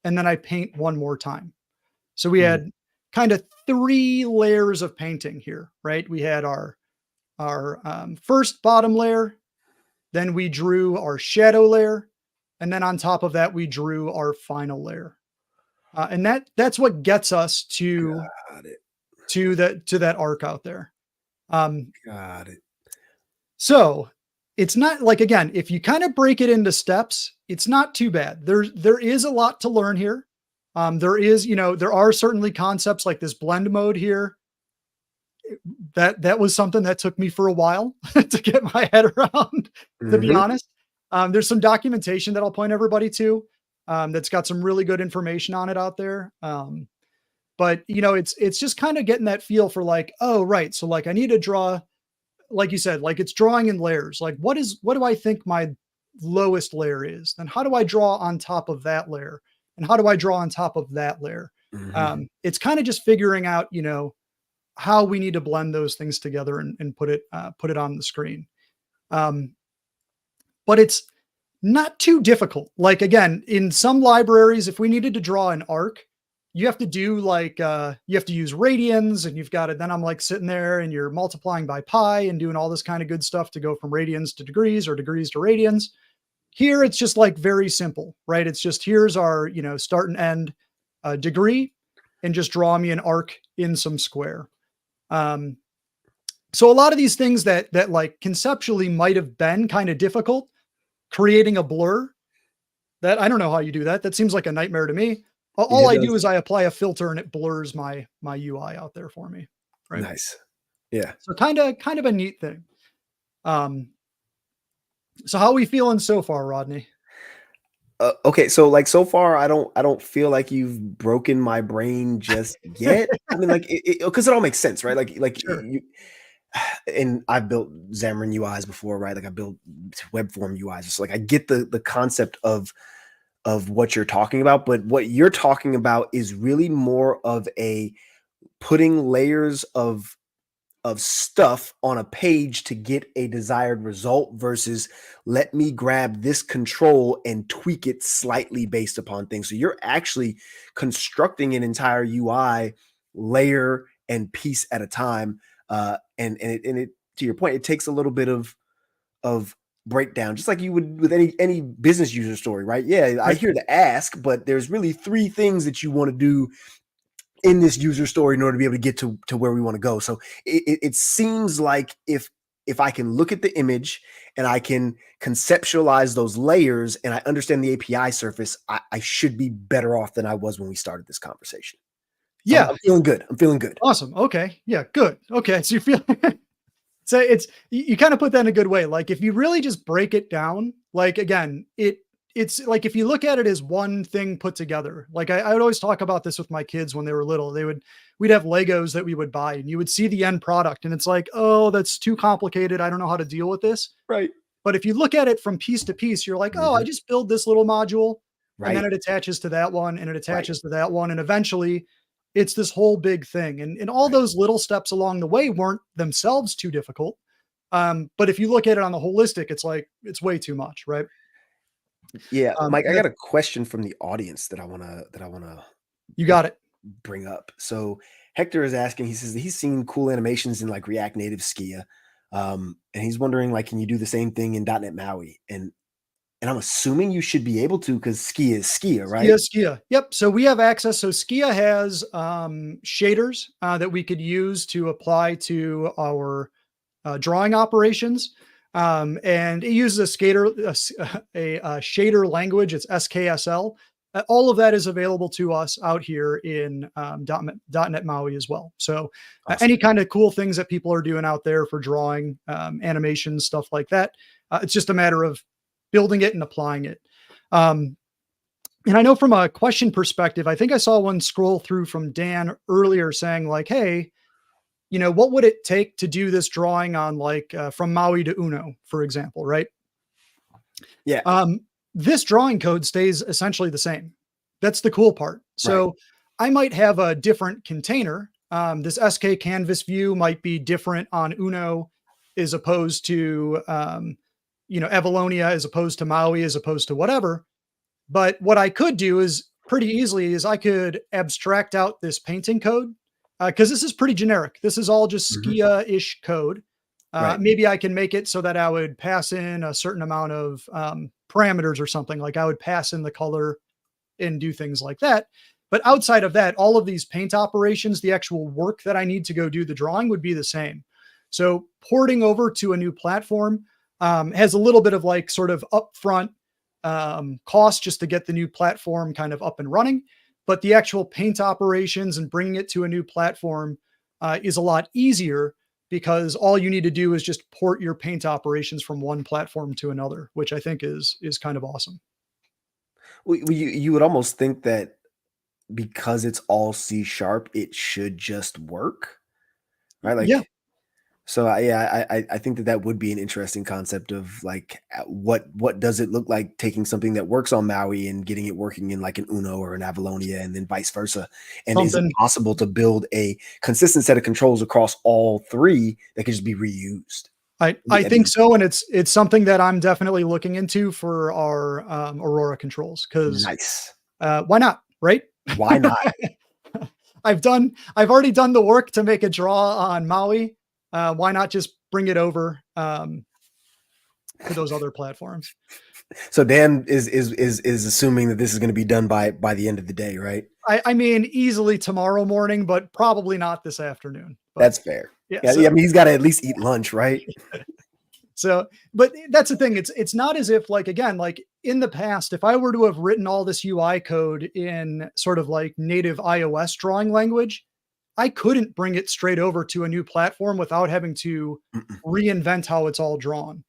And then I paint one more time. So we had kind of 3 layers of painting here, right? We had our first bottom layer, then we drew our shadow layer, and then on top of that, we drew our final layer. And that's what gets us to that arc out there. Got it. So it's not like, again, if you kind of break it into steps, it's not too bad. There is a lot to learn here. There are certainly concepts like this blend mode here. That was something that took me for a while to get my head around, to be honest. There's some documentation that I'll point everybody to that's got some really good information on it out there. But it's just kind of getting that feel for like, oh, right. So like I need to draw, like you said, like it's drawing in layers. Like what do I think my lowest layer is? Then how do I draw on top of that layer? And how do I draw on top of that layer? It's kind of just figuring out, how we need to blend those things together and put it on the screen. But it's not too difficult. Like, again, in some libraries, if we needed to draw an arc, you have to do like, you have to use radians, and you've got to, then I'm like sitting there and you're multiplying by pi and doing all this kind of good stuff to go from radians to degrees or degrees to radians. Here, it's just like very simple, right? It's just, here's our, start and end degree, and just draw me an arc in some square. So a lot of these things that like conceptually might have been kind of difficult, creating a blur, that I don't know how you do that. That seems like a nightmare to me. All Yeah, it I do does. is I apply a filter and it blurs my UI out there for me, right? Nice. Yeah. So kind of a neat thing. Um, so how are we feeling so far, Rodney? Okay, so like so far, I don't feel like you've broken my brain just yet. I mean, like, because it all makes sense, right? Like Sure. you, and I've built Xamarin UIs before, right? Like I built web form UIs. So like I get the concept of what you're talking about, but what you're talking about is really more of a putting layers of stuff on a page to get a desired result versus let me grab this control and tweak it slightly based upon things. So you're actually constructing an entire UI layer and piece at a time. And it to your point, it takes a little bit of breakdown, just like you would with any business user story, right? Yeah, I Right. hear the ask, but there's really three things that you want to do in this user story in order to be able to get to where we want to go. So it seems like if I can look at the image and I can conceptualize those layers and I understand the API surface, I should be better off than I was when we started this conversation. So Yeah. I'm feeling good. I'm feeling good. Awesome. Okay. Yeah. Good. Okay. So you feel so it's you kind of put that in a good way. Like if you really just break it down, like again, it's like if you look at it as one thing put together. Like I would always talk about this with my kids when they were little. We'd have Legos that we would buy, and you would see the end product, and it's like, oh, that's too complicated. I don't know how to deal with this. Right. But if you look at it from piece to piece, you're like, oh, I Mhm. just build this little module and then Right. it attaches to that one and it Right. attaches to that one. And eventually it's this whole big thing. And all Right. those little steps along the way weren't themselves too difficult. But if you look at it on the holistic, it's like, it's way too much. Right. Yeah, Mike, And I that got a question from the audience that I wanna you got it. bring up. So Hector is asking, he says that he's seen cool animations in like React Native Skia. And he's wondering, like, can you do the same thing in .NET MAUI? And I'm assuming you should be able to because Skia is Skia, right? Skia. Yep. So we have access. So Skia has shaders that we could use to apply to our drawing operations. And it uses a shader language. It's SKSL. All of that is available to us out here in .NET MAUI as well. So any Awesome. kind of cool things that people are doing out there for drawing, animations, stuff like that. It's just a matter of building it and applying it. Um, and I know from a question perspective, I think I saw one scroll through from Dan earlier saying like, hey, what would it take to do this drawing on like from Maui to Uno, for example, right? Yeah. Um, this drawing code stays essentially the same. That's the cool part. Right. So I might have a different container. This SK canvas view might be different on Uno as opposed to, Avalonia as opposed to Maui as opposed to whatever. But what I could do is pretty easily is I could abstract out this painting code because this is pretty generic. This is all just Mhm. Skia-ish code. Right. Maybe I can make it so that I would pass in a certain amount of parameters or something. Like I would pass in the color and do things like that. But outside of that, all of these paint operations, the actual work that I need to go do the drawing would be the same. So porting over to a new platform has a little bit of like sort of upfront cost just to get the new platform kind of up and running. But the actual paint operations and bringing it to a new platform is a lot easier because all you need to do is just port your paint operations from one platform to another, which I think is kind of awesome. Well, you would almost think that because it's all C sharp, it should just work, right? Yeah, Like, so I think that that would be an interesting concept of like what does it look like taking something that works on Maui and getting it working in like an Uno or an Avalonia and then vice versa. And is it something possible to build a consistent set of controls across all three that could just be reused? I think so, and it's something that I'm definitely looking into for our Aurora controls because Nice. why not, right? Why not? I've already done the work to make a draw on Maui. Why not just bring it over to those other platforms? So Dan is assuming that this is going to be done by the end of the day, right? I mean, easily tomorrow morning, but probably not this afternoon. But That's fair. yeah, Yeah, I mean he's got to at least eat lunch, right? So, but that's the thing. It's not as if like, again, like in the past, if I were to have written all this UI code in sort of like native iOS drawing language, I couldn't bring it straight over to a new platform without having to Mm-mm. reinvent how it's all drawn.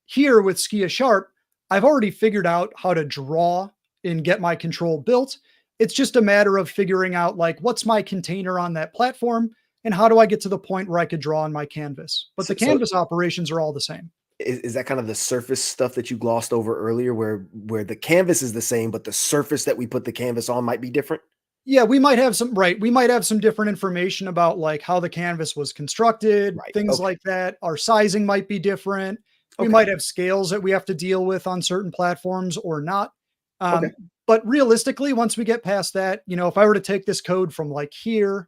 Here with Skia Sharp, I've already figured out how to draw and get my control built. It's just a matter of figuring out like what's my container on that platform and how do I get to the point where I could draw on my canvas. But the So canvas operations are all the same. is that kind of the surface stuff that you glossed over earlier, where the canvas is the same, but the surface that we put the canvas on might be different? Yeah, we might have some, right. We might have some different information about like how the canvas was constructed, Right. things Okay. like that. Our sizing might be different. We Okay. might have scales that we have to deal with on certain platforms or not. Okay. But realistically, once we get past that, if I were to take this code from like here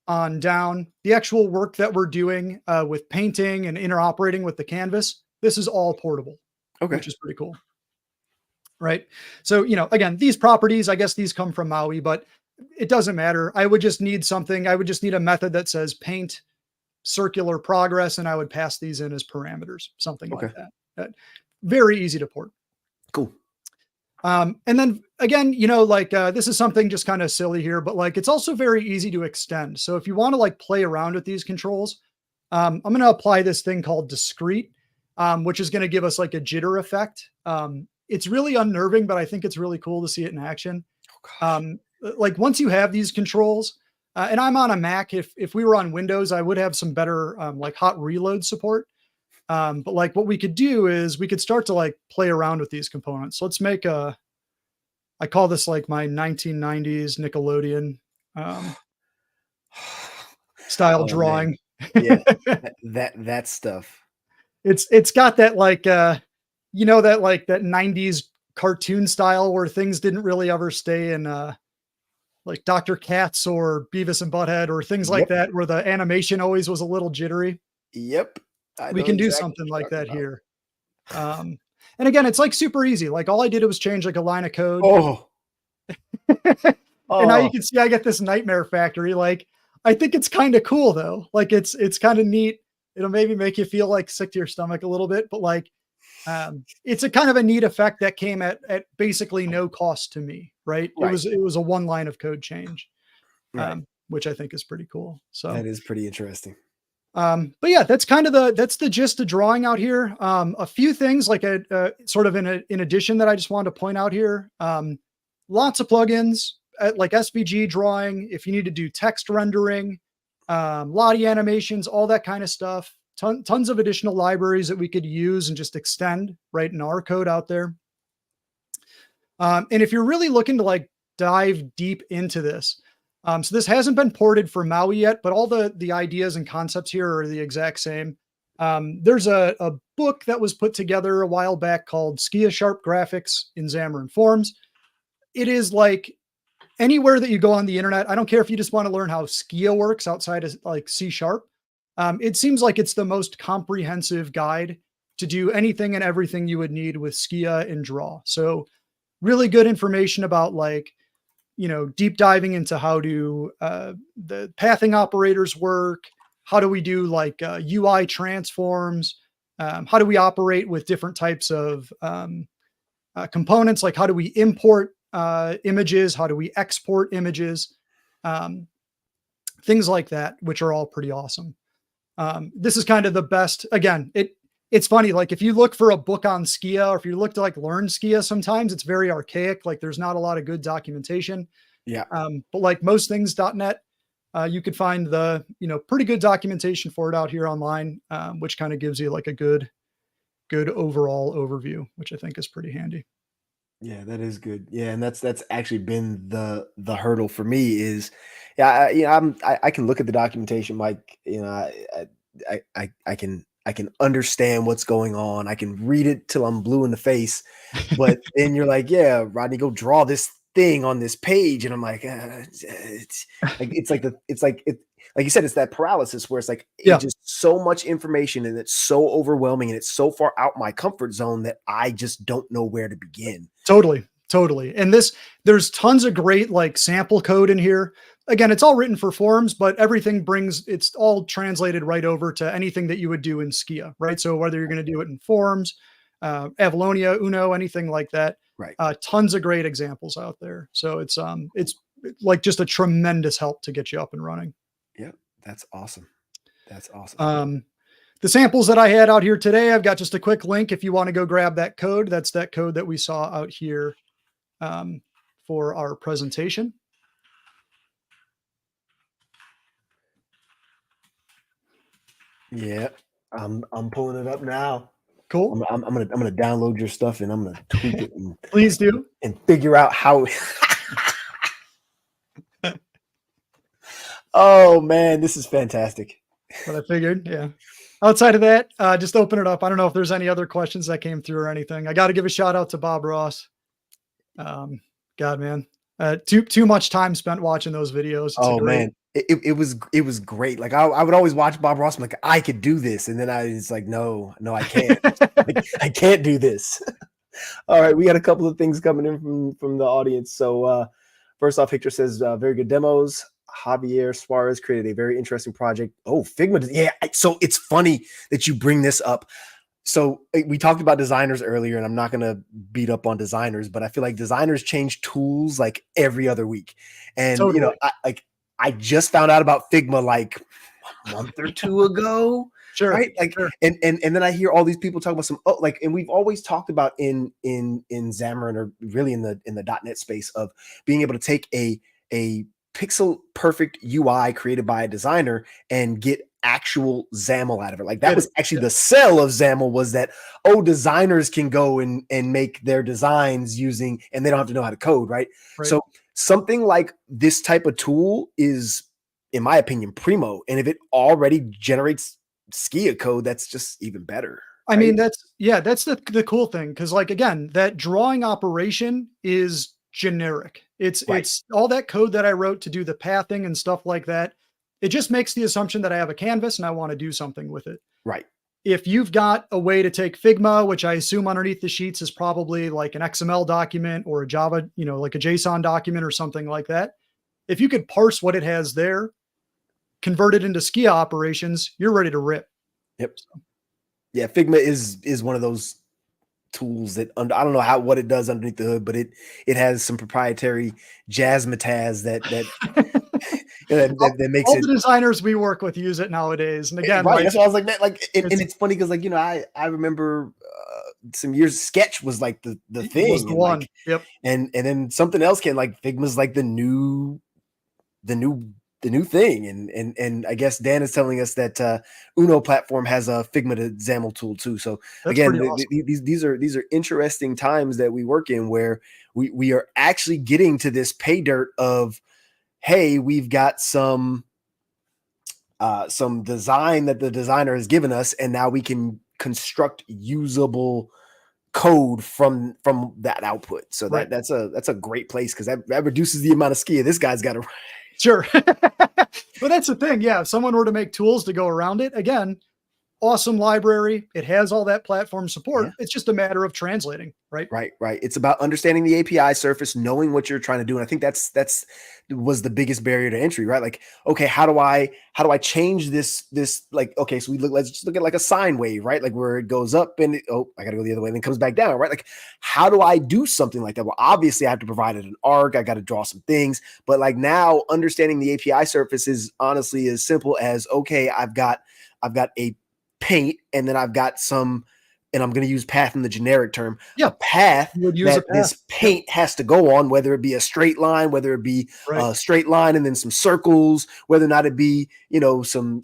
on down, the actual work that we're doing with painting and interoperating with the canvas, this is all portable, Okay. which is pretty cool. Right. So, again, these properties, I guess these come from MAUI, but it doesn't matter. I would just need something. I would just need a method that says paint circular progress, and I would pass these in as parameters, something like Okay. that. Very easy to port. Cool. And then again, this is something just kind of silly here, but like it's also very easy to extend. So if you want to like play around with these controls, I'm going to apply this thing called discrete, which is going to give us like a jitter effect. It's really unnerving, but I think it's really cool to see it in action. Oh gosh. Like once you have these controls, and I'm on a Mac, if we were on Windows, I would have some better like hot reload support. But like what we could do is we could start to like play around with these components. So let's make I call this like my 1990s Nickelodeon style Oh man. drawing. Yeah. That stuff. It's got that like that like that 90s cartoon style where things didn't really ever stay in like Dr. Katz or Beavis and Butthead or things like Yep. that where the animation always was a little jittery. Yep. I We know can do exactly something what like you're that talking here. Um, and again, it's like super easy. Like all I did was change like a line of code. about. And now you Oh. can see I get this nightmare factory. Like I think it's kind of cool though. Like it's kind of neat. It'll maybe make you feel like sick to your stomach a little bit, but like it's a kind of a neat effect that came at basically no cost to me, right? It Right. was a one line of code change, Right. which I think is pretty cool. So That is pretty interesting. but yeah, that's the gist of drawing out here. A few things like a sort of in addition that I just wanted to point out here. Lots of plugins like SVG drawing. If you need to do text rendering, Lottie animations, all that kind of stuff. Tons of additional libraries that we could use and just extend right in our code out there. And if you're really looking to like dive deep into this, so this hasn't been ported for MAUI yet, but all the ideas and concepts here are the exact same. There's a book that was put together a while back called Skia Sharp Graphics in Xamarin Forms. It is like anywhere that you go on the internet. I don't care if you just want to learn how Skia works outside of like C Sharp. It seems like it's the most comprehensive guide to do anything and everything you would need with Skia and Draw. So really good information about like, deep diving into how do the pathing operators work? How do we do like UI transforms? How do we operate with different types of components? Like how do we import images? How do we export images? Things like that, which are all pretty awesome. This is kind of the best. Again, it's funny. Like if you look for a book on Skia, or if you look to like learn Skia, sometimes it's very archaic. Like there's not a lot of good documentation. Yeah. But like most things .NET, you could find the pretty good documentation for it out here online, which kind of gives you like a good overall overview, which I think is pretty handy. Yeah, that is good. Yeah, and that's actually been the hurdle for me is, yeah, I can look at the documentation, Mike. I can understand what's going on. I can read it till I'm blue in the face, but then you're like, yeah, Rodney, go draw this thing on this page, and I'm like, like you said, it's that paralysis where it's like Yeah. it's just so much information and it's so overwhelming and it's so far out my comfort zone that I just don't know where to begin. Totally. And there's tons of great like sample code in here. again, it's all written for forms, but everything it's all translated right over to anything that you would do in Skia, right? So whether you're going to do it in forms, Avalonia, Uno, anything like that, Right. tons of great examples out there. So it's like just a tremendous help to get you up and running. Yeah, that's awesome. That's awesome. The samples that I had out here today, I've got just a quick link if you want to go grab that code. That's that code that we saw out here for our presentation. Yeah, I'm pulling it up now. Cool. I'm gonna download your stuff and I'm gonna tweak it and Please do. and figure out how. Oh man, this is fantastic. What I figured, yeah. Outside of that, just open it up. I don't know if there's any other questions that came through or anything. I got to give a shout out to Bob Ross. God, man, too much time spent watching those videos. It's Oh man, it was great. Like I would always watch Bob Ross. I'm like, I could do this, and then I was like, no, I can't. Like, I can't do this. All right, we got a couple of things coming in from the audience. So first off, Hector says, very good demos. Javier Suarez created a very interesting project. Oh, Figma. Yeah. So it's funny that you bring this up. So we talked about designers earlier, and I'm not going to beat up on designers, but I feel like designers change tools like every other week. And, Totally. you know, I just found out about Figma like a month or two ago. Sure. Right. Like, sure. And then I hear all these people talk about and we've always talked about in Xamarin, or really in the .NET space, of being able to take a pixel perfect UI created by a designer and get actual XAML out of it. Like that was actually the sell of XAML, was that, designers can go and make their designs using, and they don't have to know how to code. Right. So something like this type of tool is, in my opinion, primo. And if it already generates Skia code, that's just even better. I mean, that's the cool thing. Cause like, again, that drawing operation is generic. It's all that code that I wrote to do the pathing and stuff like that. It just makes the assumption that I have a canvas and I want to do something with it. Right. If you've got a way to take Figma, which I assume underneath the sheets is probably like an XML document or a Java, like a JSON document or something like that. If you could parse what it has there, convert it into Skia operations, you're ready to rip. Yep. Yeah. Figma is one of those tools that, I don't know what it does underneath the hood, but it has some proprietary jazzmatazz that makes all the designers we work with use it nowadays. And again, right, that's what I was like, man, like, and it's funny because, like, I remember some years Sketch was like the thing, was the one. Like, yep. And then something else came, like Figma's like the new thing. And I guess Dan is telling us that Uno platform has a Figma to XAML tool too. So that's again, awesome. These are interesting times that we work in, where we are actually getting to this pay dirt of, hey, we've got some design that the designer has given us, and now we can construct usable code from that output. So that's a great place, because that reduces the amount of Skia this guy's got to. Sure. But that's the thing. Yeah. If someone were to make tools to go around it, again, awesome library. It has all that platform support. Yeah. It's just a matter of translating, right? Right. It's about understanding the API surface, knowing what you're trying to do. And I think that's was the biggest barrier to entry, right? Like, okay, how do I change this, like, okay, so let's just look at like a sine wave, right? Like where it goes up and I got to go the other way and then comes back down, right? Like, how do I do something like that? Well, obviously I have to provide it an arc. I got to draw some things, but like now understanding the API surface is honestly as simple as, okay, I've got a paint, and then I've got some, and I'm going to use path in the generic term, a path that this paint has to go on, whether it be a straight line, whether it be a straight line and then some circles, whether or not it be, some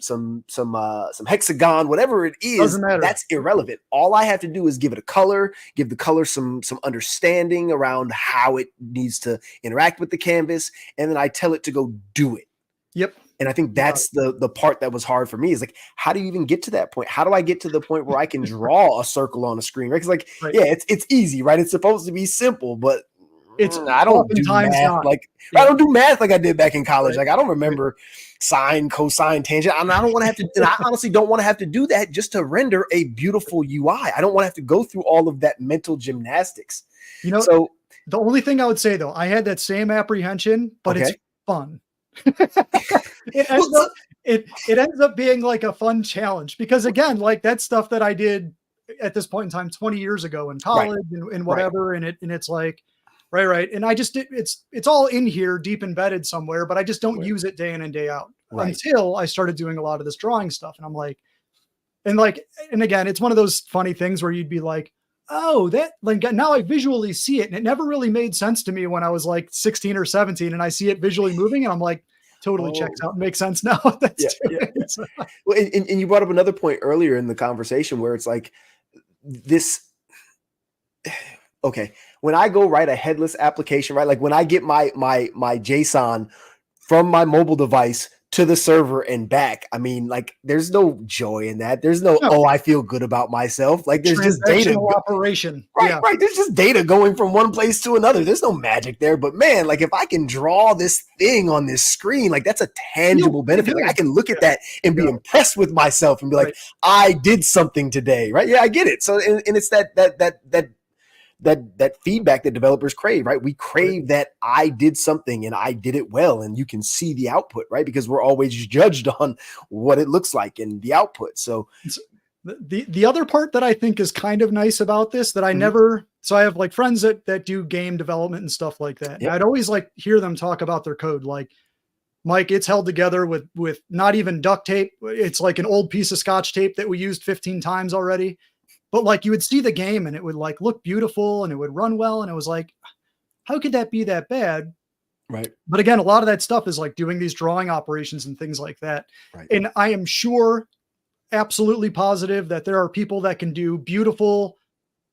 hexagon, whatever it is, that's irrelevant. All I have to do is give it a color, give the color some understanding around how it needs to interact with the canvas, and then I tell it to go do it. Yep. And I think that's the part that was hard for me, is like, how do you even get to that point? How do I get to the point where I can draw a circle on a screen? Right? Because it's easy, right? It's supposed to be simple, but I don't do math I don't do math like I did back in college. Like I don't remember sine, cosine, tangent. I don't want to have to. And I honestly don't want to have to do that just to render a beautiful UI. I don't want to have to go through all of that mental gymnastics. So the only thing I would say though, I had that same apprehension, but it's fun. It ends up it ends up being like a fun challenge because again, like that's stuff that I did at this point in time 20 years ago in Right, college and right, whatever. And it's like, right. And I just it's all in here deep embedded somewhere, but I just don't right, use it day in and day out right. until I started doing a lot of this drawing stuff. And I'm like, and again, it's one of those funny things where you'd be like, oh, that like now I visually see it. And it never really made sense to me when I was like 16 or 17 and I see it visually moving and I'm like, totally checks Oh, out, makes sense now what that's yeah, yeah, doing. yeah. So, Well, and you brought up another point earlier in the conversation where it's like this. Okay, when I go write a headless application, right? Like when I get my JSON from my mobile device to the server and back, I mean, like there's no joy in that. There's no, no, oh, I feel good about myself. Like there's just data. transactional operation. Right, Yeah. right. There's just data going from one place to another. There's no magic there. But man, like if I can draw this thing on this screen, like that's a Feel tangible benefit. Like I good. can look Yeah. at that and be Yeah. impressed with myself and be like, Right. I did something today. Right. Yeah, I get it. So and it's that feedback that developers crave, right? We Right. crave that I did something and I did it well, and you can see the output, right? Because we're always judged on what it looks like and the output. So The other part that I think is kind of nice about this that I mhm, never so I have like friends that do game development and stuff like that. And yep, I'd always like hear them talk about their code like Mike, it's held together with not even duct tape. It's like an old piece of scotch tape that we used 15 times already. But like you would see the game and it would like look beautiful and it would run well and it was like how could that be that bad? right, But again, a lot of that stuff is like doing these drawing operations and things like that. right, And I am sure absolutely positive that there are people that can do beautiful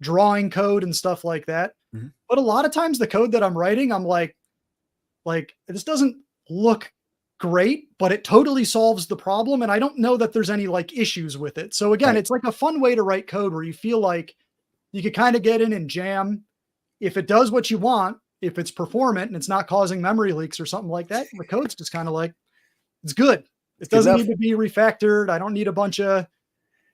drawing code and stuff like that. mhm, But a lot of times the code that I'm writing, I'm like this doesn't look great, but it totally solves the problem. And I don't know that there's any like issues with it. So again, right. it's like a fun way to write code where you feel like you could kind of get in and jam. If it does what you want, if it's performant and it's not causing memory leaks or something like that, the code's just kind of like it's good. It's It good doesn't enough. need to be refactored. I don't need a bunch of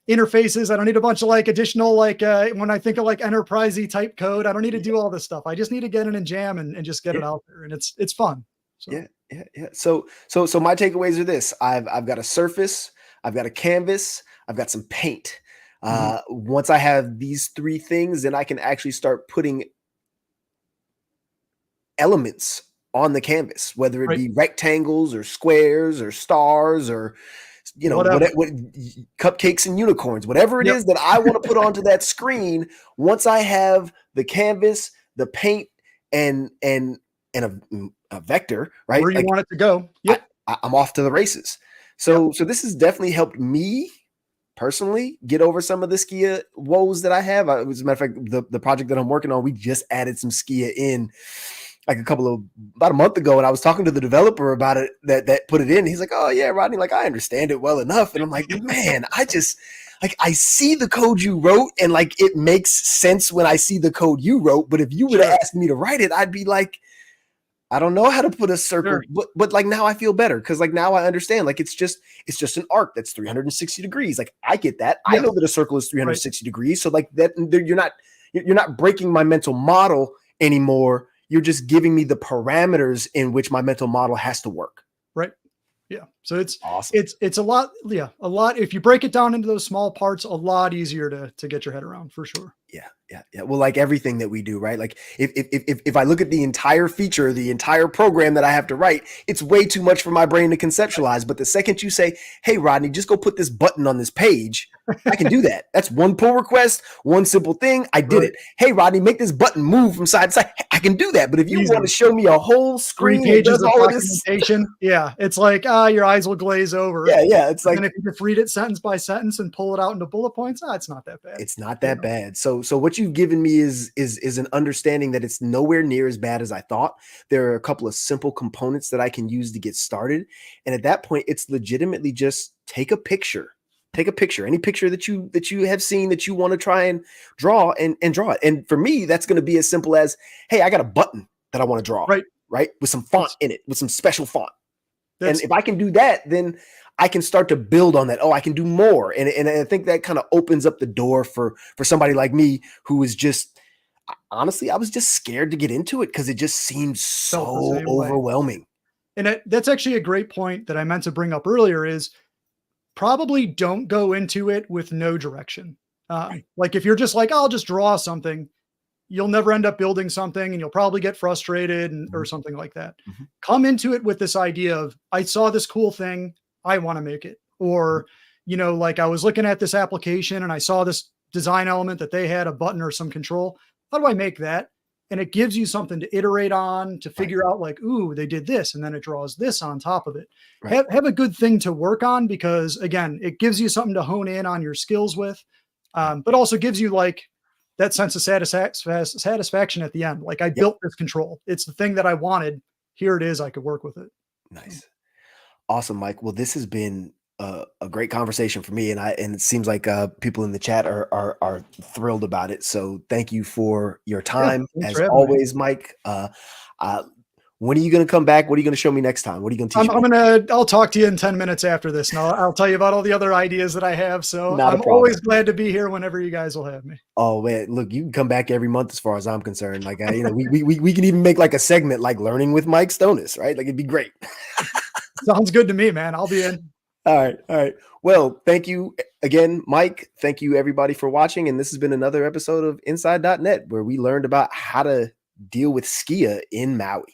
interfaces. I don't need a bunch of like additional like when I think of like enterprisey type code, I don't need to do all this stuff. I just need to get in and jam and just get Yeah. it out there. And it's fun. So Yeah, yeah, yeah. So my takeaways are this: I've got a surface, I've got a canvas, I've got some paint. mhm. Once I have these three things, then I can actually start putting elements on the canvas, whether it Right. be rectangles or squares or stars or Whatever. what cupcakes and unicorns, whatever it Yep. is that I want to put onto that screen. Once I have the canvas, the paint, and a vector, right? Where you Like want it to go. I, Yep. I'm off to the races. Yep. So this has definitely helped me personally get over some of the Skia woes that I have. As a matter of fact, the project that I'm working on, we just added some Skia in like about a month ago, and I was talking to the developer about it that put it in. He's like, "Oh yeah, Rodney, like I understand it well enough." And I'm like, "Man, I just like I see the code you wrote, and like it makes sense when I see the code you wrote. But if you would have Sure. asked me to write it, I'd be like, I don't know how to put a Sure. circle, but like now I feel better because like now I understand. Like it's just an arc that's 360 degrees. Like I get that. I know Yes. that a circle is Right. 360 degrees. So like that you're not breaking my mental model anymore. You're just giving me the parameters in which my mental model has to work. Right. Yeah. So it's Awesome. it's it's a lot. Yeah. A lot. If you break it down into those small parts, a lot easier to get your head around for sure. Yeah, yeah, yeah. Well, like everything that we do, right? Like if I look at the entire feature, the entire program that I have to write, it's way too much for my brain to conceptualize. But the second you say, "Hey, Rodney, just go put this button on this page," I can do that. That's one pull request, one simple thing. I did Right. it. Hey, Rodney, make this button move from side to side. I can do that. But if you want to Easy. show me a whole 3 screen that pages does of all of this, documentation. Yeah, it's like, your eyes will glaze over. yeah, yeah, it's But like then if you just read it sentence by sentence and pull it out into bullet points, it's not that bad, it's not you that know? bad. So what you've given me is an understanding that it's nowhere near as bad as I thought. There are a couple of simple components that I can use to get started. And at that point, it's legitimately just take a picture. Take a picture, any picture that you have seen that you want to try and draw and draw it. And for me, that's going to be as simple as, hey, I got a button that I want to draw, Right. right? With some font That's in it, with some special font. And that's if I can do that, then I can start to build on that. Oh, I can do more. And I think that kind of opens up the door for somebody like me who is just honestly, I was just scared to get into it because it just seemed felt the so same way. overwhelming. And that's actually a great point that I meant to bring up earlier is probably don't go into it with no direction. Right. Like if you're just like, I'll just draw something, you'll never end up building something and you'll probably get frustrated or Mhm, something like that. mhm, Come into it with this idea of, I saw this cool thing, I want to make it. mhm. Or, like I was looking at this application and I saw this design element that they had a button or some control. How do I make that? And it gives you something to iterate on to Right, figure out like, ooh, they did this. And then it draws this on top of it. right. Have a good thing to work on because again, it gives you something to hone in on your skills with. Right. But also gives you like that sense of satisfaction at the end. Like I Yep. built this control. It's the thing that I wanted. Here it is. I could work with it. So, Nice. Awesome, Mike. Well, this has been a great conversation for me, and it seems like people in the chat are thrilled about it. So thank you for your yeah, time, thanks as for having me. always, Mike. Uh, when are you going to come back? What are you going to show me next time? What are you going to teach me? I'll talk to you in 10 minutes after this and I'll tell you about all the other ideas that I have. So Not a I'm problem. always glad to be here whenever you guys will have me. Oh man, look, you can come back every month as far as I'm concerned. Like, we can even make like a segment like learning with Mike Stonis, right? Like, it'd be great. Sounds good to me, man. I'll be in. All right. All right. Well, thank you again, Mike. Thank you, everybody, for watching. And this has been another episode of Inside.net, where we learned about how to deal with Skia in MAUI.